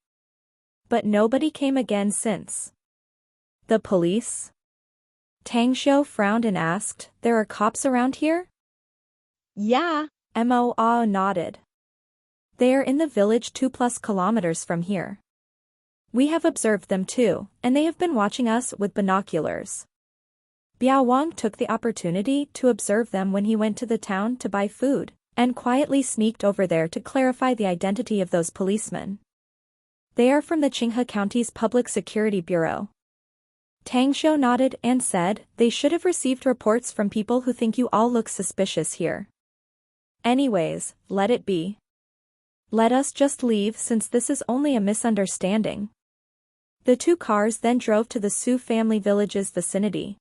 But nobody came again since. The police? Tang Xiu frowned and asked, There are cops around here? Yeah, Moa nodded. They are in the village 2+ kilometers from here. We have observed them too, and they have been watching us with binoculars. Biao Wang took the opportunity to observe them when he went to the town to buy food, and quietly sneaked over there to clarify the identity of those policemen. They are from the Qinghe County's Public Security Bureau. Tang Xiu nodded and said, They should have received reports from people who think you all look suspicious here. Anyways, let it be. Let us just leave since this is only a misunderstanding. The 2 cars then drove to the Su family village's vicinity.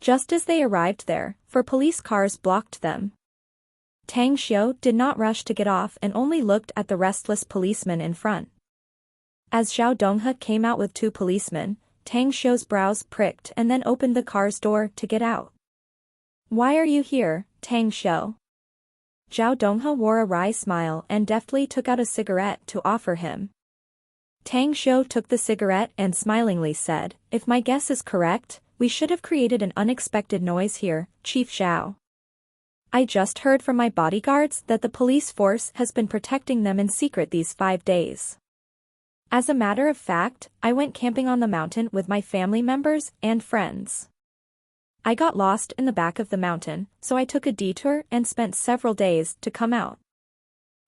Just as they arrived there, 4 police cars blocked them. Tang Xiu did not rush to get off and only looked at the restless policeman in front. As Zhao Donghe came out with 2 policemen, Tang Xiu's brows pricked and then opened the car's door to get out. Why are you here, Tang Xiu? Zhao Donghe wore a wry smile and deftly took out a cigarette to offer him. Tang Xiu took the cigarette and smilingly said, If my guess is correct, we should have created an unexpected noise here, Chief Zhao. I just heard from my bodyguards that the police force has been protecting them in secret these 5 days. As a matter of fact, I went camping on the mountain with my family members and friends. I got lost in the back of the mountain, so I took a detour and spent several days to come out.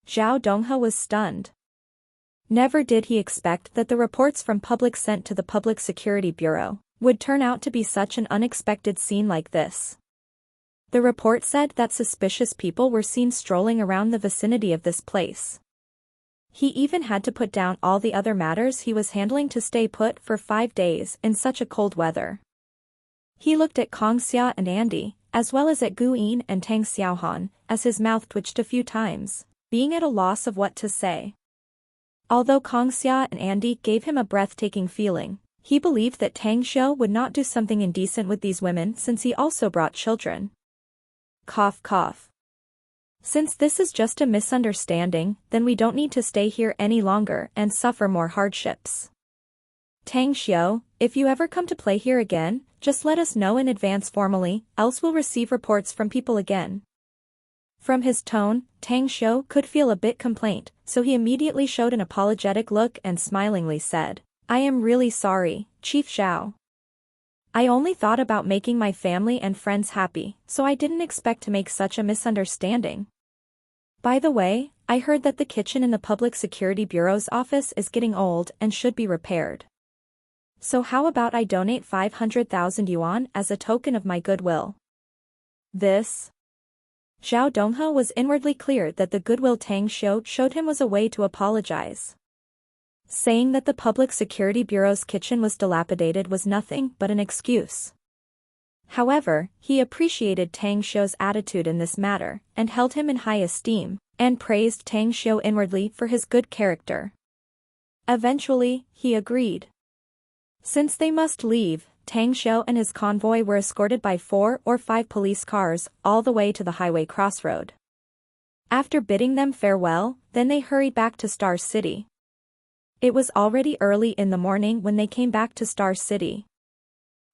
Zhao Donghe was stunned. Never did he expect that the reports from public sent to the Public Security Bureau would turn out to be such an unexpected scene like this. The report said that suspicious people were seen strolling around the vicinity of this place. He even had to put down all the other matters he was handling to stay put for 5 days in such a cold weather. He looked at Kong Xia and Andy, as well as at Gu Yin and Tang Xiaohan, as his mouth twitched a few times, being at a loss of what to say. Although Kong Xia and Andy gave him a breathtaking feeling, he believed that Tang Xiu would not do something indecent with these women since he also brought children. Cough cough. Since this is just a misunderstanding, then we don't need to stay here any longer and suffer more hardships. Tang Xiu, if you ever come to play here again, just let us know in advance formally, else we'll receive reports from people again. From his tone, Tang Xiu could feel a bit complaint, so he immediately showed an apologetic look and smilingly said, I am really sorry, Chief Zhao. I only thought about making my family and friends happy, so I didn't expect to make such a misunderstanding. By the way, I heard that the kitchen in the Public Security Bureau's office is getting old and should be repaired. So how about I donate 500,000 yuan as a token of my goodwill? This? Zhao Donghe was inwardly clear that the goodwill Tang Xiu showed him was a way to apologize. Saying that the Public Security Bureau's kitchen was dilapidated was nothing but an excuse. However, he appreciated Tang Xiu's attitude in this matter, and held him in high esteem, and praised Tang Xiu inwardly for his good character. Eventually, he agreed. Since they must leave, Tang Xiu and his convoy were escorted by 4 or 5 police cars all the way to the highway crossroad. After bidding them farewell, then they hurried back to Star City. It was already early in the morning when they came back to Star City.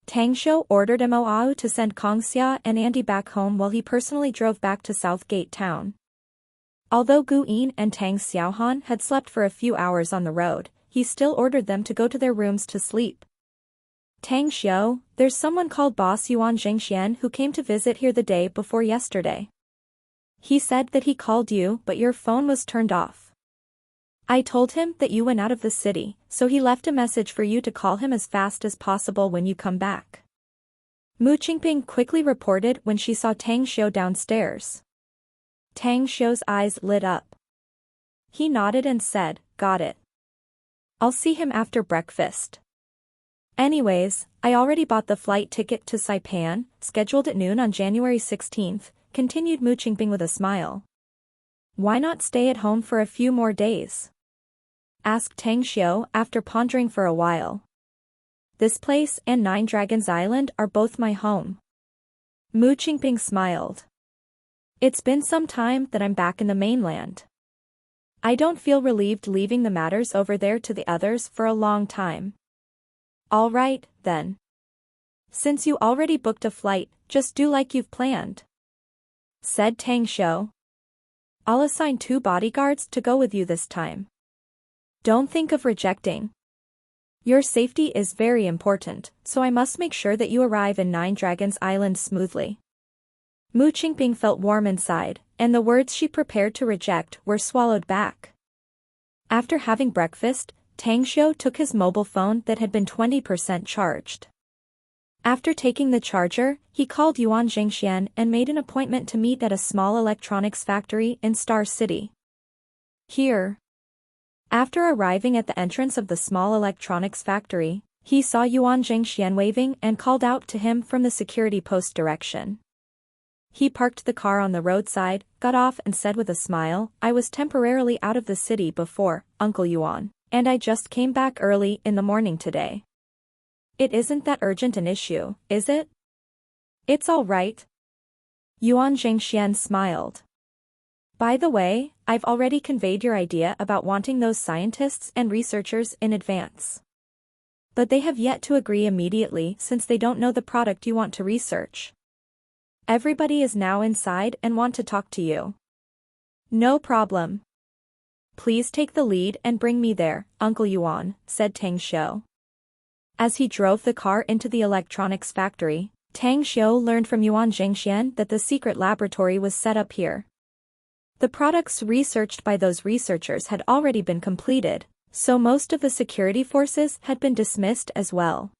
Tang Xiu ordered Mo to send Kong Xia and Andy back home while he personally drove back to Southgate Town. Although Gu Yin and Tang Xiaohan had slept for a few hours on the road, he still ordered them to go to their rooms to sleep. Tang Xiu, there's someone called Boss Yuan Jingxian who came to visit here the day before yesterday. He said that he called you but your phone was turned off. I told him that you went out of the city, so he left a message for you to call him as fast as possible when you come back. Mu Qingping quickly reported when she saw Tang Xiu downstairs. Tang Xiu's eyes lit up. He nodded and said, "Got it. I'll see him after breakfast. Anyways, I already bought the flight ticket to Saipan, scheduled at noon on January 16th, continued Mu Qingping with a smile. Why not stay at home for a few more days? Asked Tang Xiu after pondering for a while. This place and Nine Dragons Island are both my home. Mu Qingping smiled. It's been some time that I'm back in the mainland. I don't feel relieved leaving the matters over there to the others for a long time. All right, then. Since you already booked a flight, just do like you've planned. Said Tang Xiu. I'll assign 2 bodyguards to go with you this time. Don't think of rejecting. Your safety is very important, so I must make sure that you arrive in Nine Dragons Island smoothly. Mu Qingping felt warm inside, and the words she prepared to reject were swallowed back. After having breakfast, Tang Xiu took his mobile phone that had been 20% charged. After taking the charger, he called Yuan Jingxian and made an appointment to meet at a small electronics factory in Star City. Here. After arriving at the entrance of the small electronics factory, he saw Yuan Jingxian waving and called out to him from the security post direction. He parked the car on the roadside, got off and said with a smile, "I was temporarily out of the city before, Uncle Yuan, and I just came back early in the morning today. It isn't that urgent an issue, is it?" "It's all right." Yuan Jingxian smiled. "By the way, I've already conveyed your idea about wanting those scientists and researchers in advance. But they have yet to agree immediately since they don't know the product you want to research. Everybody is now inside and want to talk to you." "No problem. Please take the lead and bring me there, Uncle Yuan," said Tang Xiu. As he drove the car into the electronics factory, Tang Xiu learned from Yuan Jingxian that the secret laboratory was set up here. The products researched by those researchers had already been completed, so most of the security forces had been dismissed as well.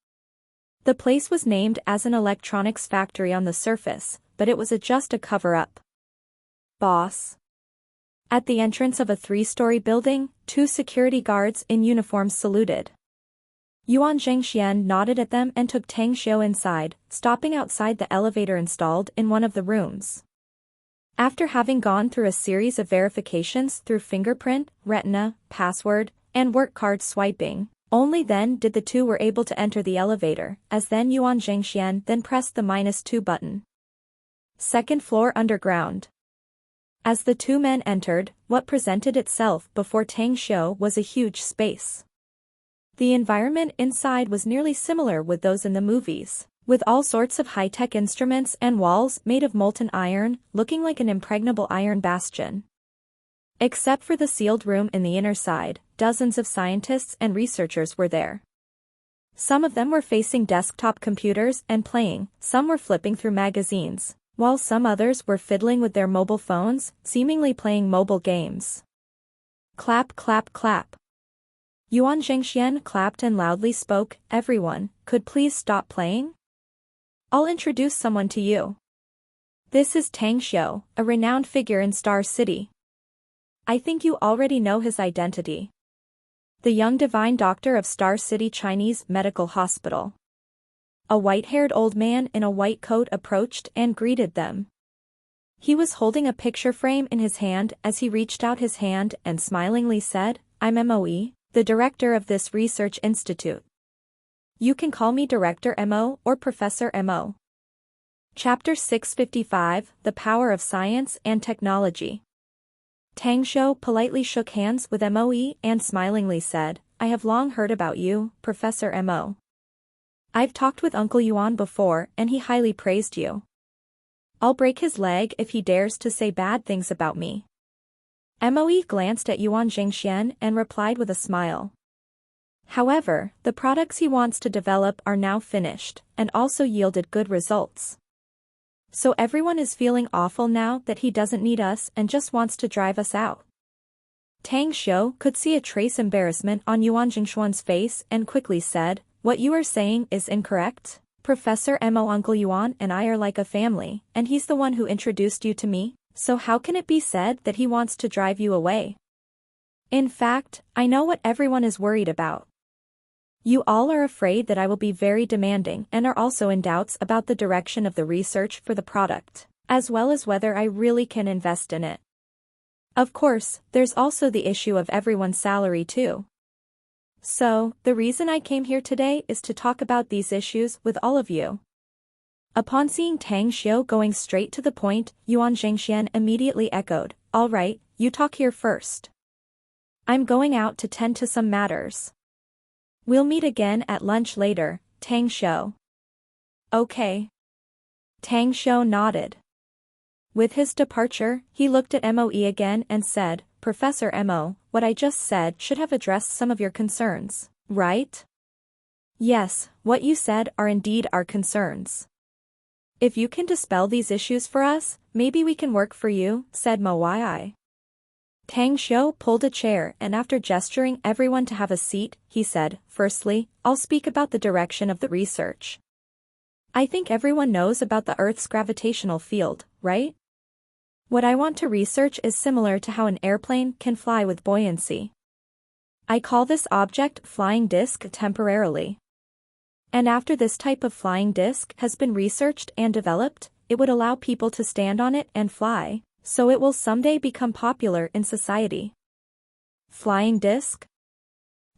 The place was named as an electronics factory on the surface, but it was just a cover-up. "Boss." At the entrance of a 3-story building, 2 security guards in uniforms saluted. Yuan Jingxian nodded at them and took Tang Xiu inside, stopping outside the elevator installed in one of the rooms. After having gone through a series of verifications through fingerprint, retina, password, and work card swiping, only then did the 2 were able to enter the elevator, as then Yuan Jingxian then pressed the -2 button. Second floor underground. As the 2 men entered, what presented itself before Tang Xiu was a huge space. The environment inside was nearly similar with those in the movies, with all sorts of high-tech instruments and walls made of molten iron, looking like an impregnable iron bastion. Except for the sealed room in the inner side, dozens of scientists and researchers were there. Some of them were facing desktop computers and playing, some were flipping through magazines, while some others were fiddling with their mobile phones, seemingly playing mobile games. Clap, clap, clap. Yuan Jingxian clapped and loudly spoke, "Everyone, could please stop playing? I'll introduce someone to you. This is Tang Xiu, a renowned figure in Star City. I think you already know his identity. The young divine doctor of Star City Chinese Medical Hospital." A white-haired old man in a white coat approached and greeted them. He was holding a picture frame in his hand as he reached out his hand and smilingly said, "I'm Moe, the director of this research institute. You can call me Director Mo or Professor Mo." Chapter 655, The Power of Science and Technology. Tang Xiu politely shook hands with Moe and smilingly said, "I have long heard about you, Professor Mo. I've talked with Uncle Yuan before and he highly praised you. I'll break his leg if he dares to say bad things about me." Moe glanced at Yuan Jingxian and replied with a smile. However, the products he wants to develop are now finished, and also yielded good results. So everyone is feeling awful now that he doesn't need us and just wants to drive us out. Tang Xiu could see a trace embarrassment on Yuan Jingxian's face and quickly said, "What you are saying is incorrect. Professor Mo, Uncle Yuan and I are like a family, and he's the one who introduced you to me, so how can it be said that he wants to drive you away? In fact, I know what everyone is worried about. You all are afraid that I will be very demanding and are also in doubts about the direction of the research for the product, as well as whether I really can invest in it. Of course, there's also the issue of everyone's salary too. So, the reason I came here today is to talk about these issues with all of you." Upon seeing Tang Xiu going straight to the point, Yuan Jingxian immediately echoed, "All right, you talk here first. I'm going out to tend to some matters. We'll meet again at lunch later, Tang Xiu." "Okay." Tang Xiu nodded. With his departure, he looked at Moe again and said, "Professor Mo, what I just said should have addressed some of your concerns, right?" "Yes, what you said are indeed our concerns. If you can dispel these issues for us, maybe we can work for you," said Moe. Tang Xiu pulled a chair and after gesturing everyone to have a seat, he said, "Firstly, I'll speak about the direction of the research. I think everyone knows about the Earth's gravitational field, right? What I want to research is similar to how an airplane can fly with buoyancy. I call this object flying disk temporarily. And after this type of flying disk has been researched and developed, it would allow people to stand on it and fly, so it will someday become popular in society." Flying disk?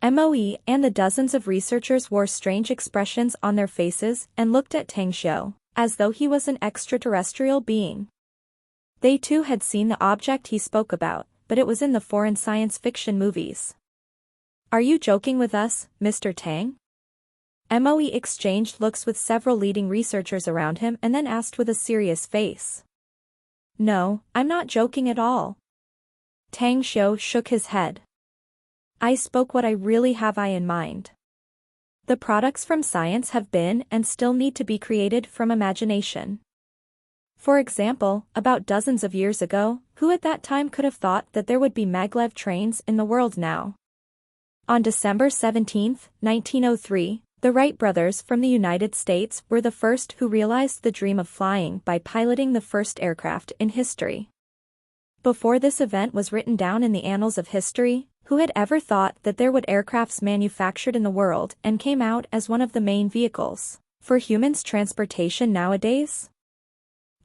Moe and the dozens of researchers wore strange expressions on their faces and looked at Tang Xiu, as though he was an extraterrestrial being. They too had seen the object he spoke about, but it was in the foreign science fiction movies. "Are you joking with us, Mr. Tang?" Moe exchanged looks with several leading researchers around him and then asked with a serious face. "No, I'm not joking at all." Tang Xiu shook his head. "I spoke what I really have in mind. The products from science have been and still need to be created from imagination. For example, about dozens of years ago, who at that time could have thought that there would be maglev trains in the world now? On December 17, 1903, the Wright brothers from the United States were the first who realized the dream of flying by piloting the first aircraft in history. Before this event was written down in the annals of history, who had ever thought that there would aircrafts manufactured in the world and came out as one of the main vehicles for humans' transportation nowadays?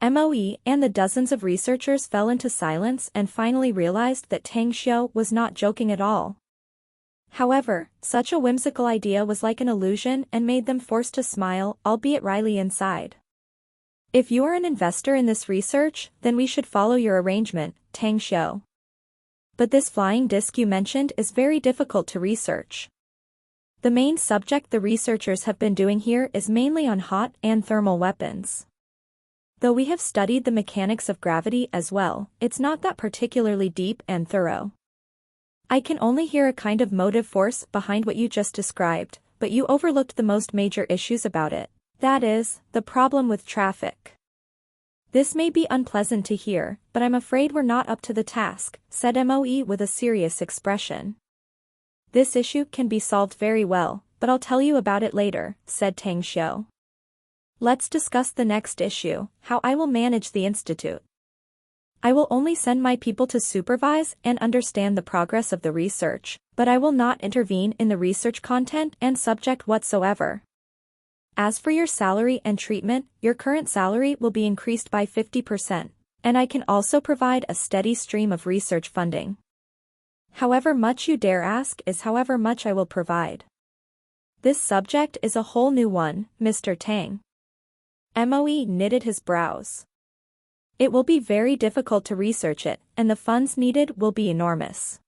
Moe and the dozens of researchers fell into silence and finally realized that Tang Xiu was not joking at all. However, such a whimsical idea was like an illusion and made them forced to smile, albeit wryly inside. "If you are an investor in this research, then we should follow your arrangement, Tang Xiu. But this flying disc you mentioned is very difficult to research. The main subject the researchers have been doing here is mainly on hot and thermal weapons. Though we have studied the mechanics of gravity as well, it's not that particularly deep and thorough. I can only hear a kind of motive force behind what you just described, but you overlooked the most major issues about it. That is, the problem with traffic. This may be unpleasant to hear, but I'm afraid we're not up to the task, said Moe with a serious expression. This issue can be solved very well, but I'll tell you about it later, said Tang Xiu. Let's discuss the next issue, how I will manage the institute. I will only send my people to supervise and understand the progress of the research, but I will not intervene in the research content and subject whatsoever. As for your salary and treatment, your current salary will be increased by 50%, and I can also provide a steady stream of research funding. However much you dare ask is however much I will provide. This subject is a whole new one, Mr. Tang. Moe knitted his brows. It will be very difficult to research it, and the funds needed will be enormous.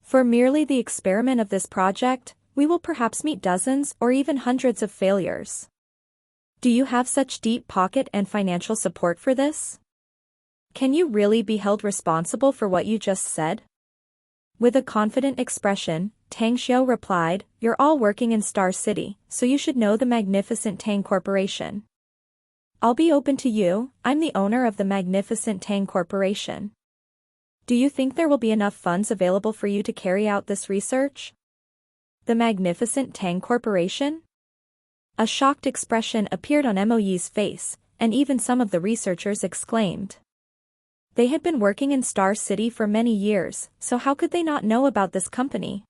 For merely the experiment of this project, we will perhaps meet dozens or even hundreds of failures. Do you have such deep pocket and financial support for this? Can you really be held responsible for what you just said? With a confident expression, Tang Xiu replied, "You're all working in Star City, so you should know the magnificent Tang Corporation. I'll be open to you, I'm the owner of the magnificent Tang Corporation. Do you think there will be enough funds available for you to carry out this research?" The magnificent Tang Corporation? A shocked expression appeared on Moe's face, and even some of the researchers exclaimed. They had been working in Star City for many years, so how could they not know about this company?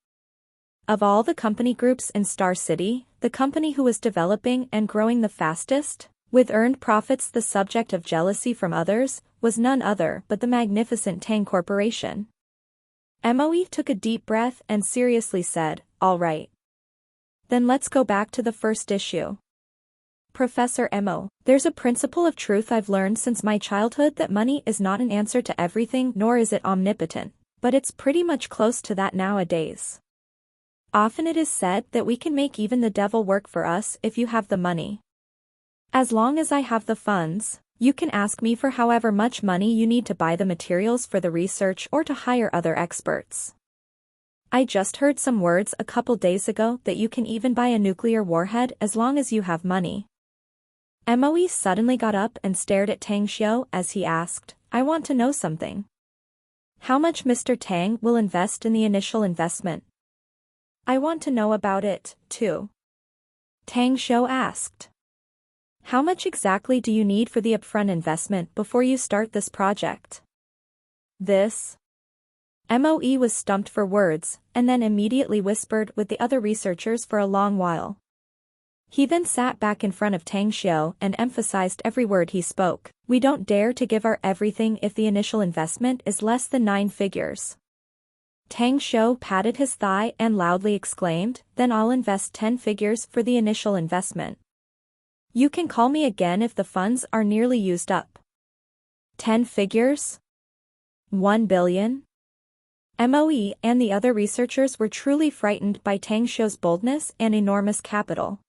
Of all the company groups in Star City, the company who was developing and growing the fastest, with earned profits the subject of jealousy from others, was none other but the magnificent Tang Corporation. Moe took a deep breath and seriously said, "All right. Then let's go back to the first issue. Professor Mo, there's a principle of truth I've learned since my childhood that money is not an answer to everything nor is it omnipotent, but it's pretty much close to that nowadays. Often it is said that we can make even the devil work for us if you have the money. As long as I have the funds, you can ask me for however much money you need to buy the materials for the research or to hire other experts. I just heard some words a couple days ago that you can even buy a nuclear warhead as long as you have money." Moe suddenly got up and stared at Tang Xiu as he asked, "I want to know something. How much Mr. Tang will invest in the initial investment?" "I want to know about it, too," Tang Xiu asked. "How much exactly do you need for the upfront investment before you start this project?" This. Moe was stumped for words, and then immediately whispered with the other researchers for a long while. He then sat back in front of Tang Xiu and emphasized every word he spoke. "We don't dare to give our everything if the initial investment is less than 9 figures. Tang Xiu patted his thigh and loudly exclaimed, "Then I'll invest 10 figures for the initial investment. You can call me again if the funds are nearly used up." 10 figures? 1 billion? Moe and the other researchers were truly frightened by Tang Xiu's boldness and enormous capital.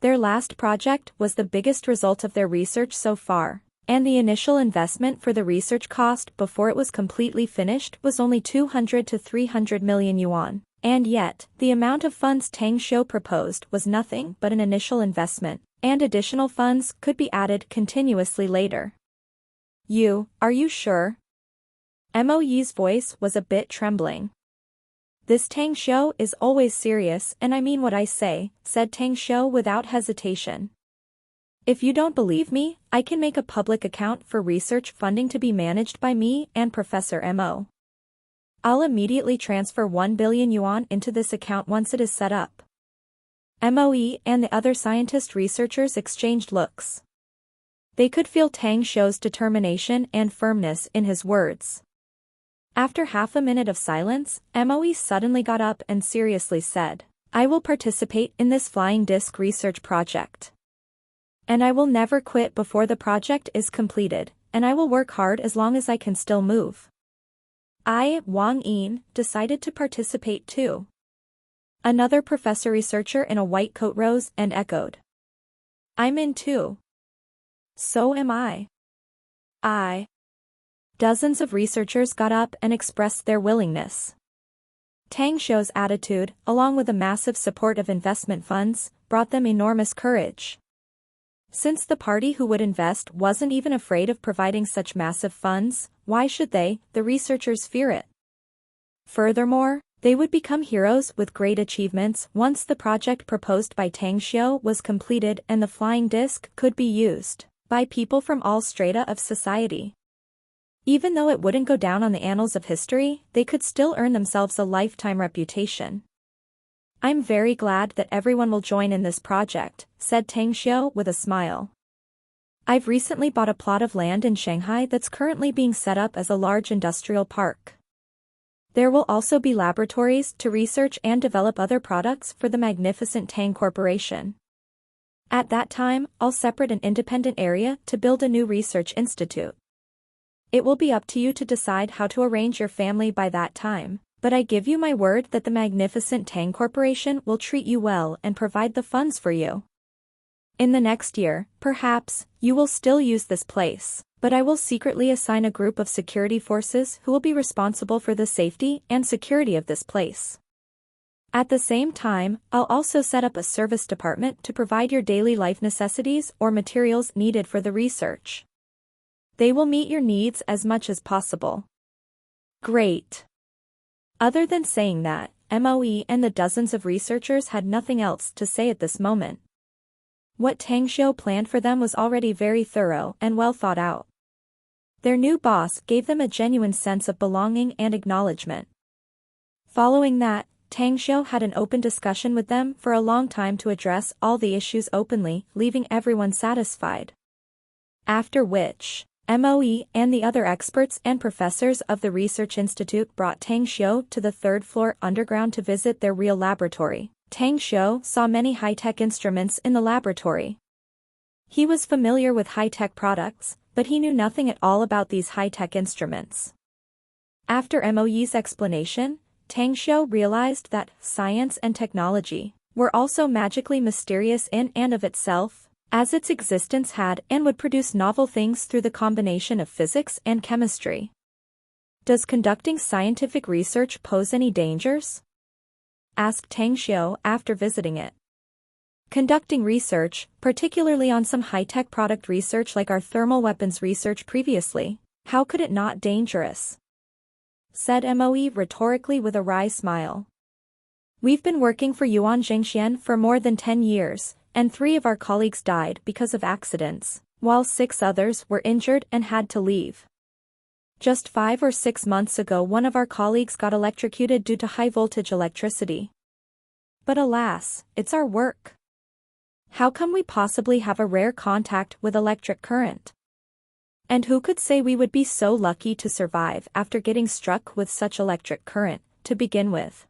Their last project was the biggest result of their research so far, and the initial investment for the research cost before it was completely finished was only 200 to 300 million yuan, and yet, the amount of funds Tang Xiu proposed was nothing but an initial investment, and additional funds could be added continuously later. Are you sure?" Moe's voice was a bit trembling. "This Tang Xiu is always serious and I mean what I say," said Tang Xiu without hesitation. "If you don't believe me, I can make a public account for research funding to be managed by me and Professor Mo. I'll immediately transfer 1 billion yuan into this account once it is set up." Moe and the other scientist researchers exchanged looks. They could feel Tang Xiu's determination and firmness in his words. After half a minute of silence, Moe suddenly got up and seriously said, "I will participate in this flying disc research project. And I will never quit before the project is completed, and I will work hard as long as I can still move." Wang Yin decided to participate too. Another professor researcher in a white coat rose and echoed, "I'm in too." "So am I." Dozens of researchers got up and expressed their willingness. Tang Xiu's attitude, along with the massive support of investment funds, brought them enormous courage. Since the party who would invest wasn't even afraid of providing such massive funds, why should they, the researchers, fear it? Furthermore, they would become heroes with great achievements once the project proposed by Tang Xiu was completed and the flying disc could be used by people from all strata of society. Even though it wouldn't go down on the annals of history, they could still earn themselves a lifetime reputation. I'm very glad that everyone will join in this project, said Tang Xiu with a smile. I've recently bought a plot of land in Shanghai that's currently being set up as a large industrial park. There will also be laboratories to research and develop other products for the magnificent Tang Corporation. At that time, I'll separate an independent area to build a new research institute. It will be up to you to decide how to arrange your family by that time, but I give you my word that the magnificent Tang Corporation will treat you well and provide the funds for you. In the next year, perhaps, you will still use this place, but I will secretly assign a group of security forces who will be responsible for the safety and security of this place. At the same time, I'll also set up a service department to provide your daily life necessities or materials needed for the research. They will meet your needs as much as possible. Great. Other than saying that, Moe and the dozens of researchers had nothing else to say at this moment. What Tang Xiu planned for them was already very thorough and well thought out. Their new boss gave them a genuine sense of belonging and acknowledgement. Following that, Tang Xiu had an open discussion with them for a long time to address all the issues openly, leaving everyone satisfied. After which, Moe and the other experts and professors of the Research Institute brought Tang Xiu to the third floor underground to visit their real laboratory. Tang Xiu saw many high-tech instruments in the laboratory. He was familiar with high-tech products, but he knew nothing at all about these high-tech instruments. After Moe's explanation, Tang Xiu realized that science and technology were also magically mysterious in and of itself, as its existence had and would produce novel things through the combination of physics and chemistry. Does conducting scientific research pose any dangers? Asked Tang Xiu after visiting it. Conducting research, particularly on some high-tech product research like our thermal weapons research previously, how could it not dangerous? Said Moe rhetorically with a wry smile. We've been working for Yuan Jingxian for more than 10 years, and 3 of our colleagues died because of accidents, while 6 others were injured and had to leave. Just 5 or 6 months ago one of our colleagues got electrocuted due to high-voltage electricity. But alas, it's our work. How can we possibly have a rare contact with electric current? And who could say we would be so lucky to survive after getting struck with such electric current, to begin with?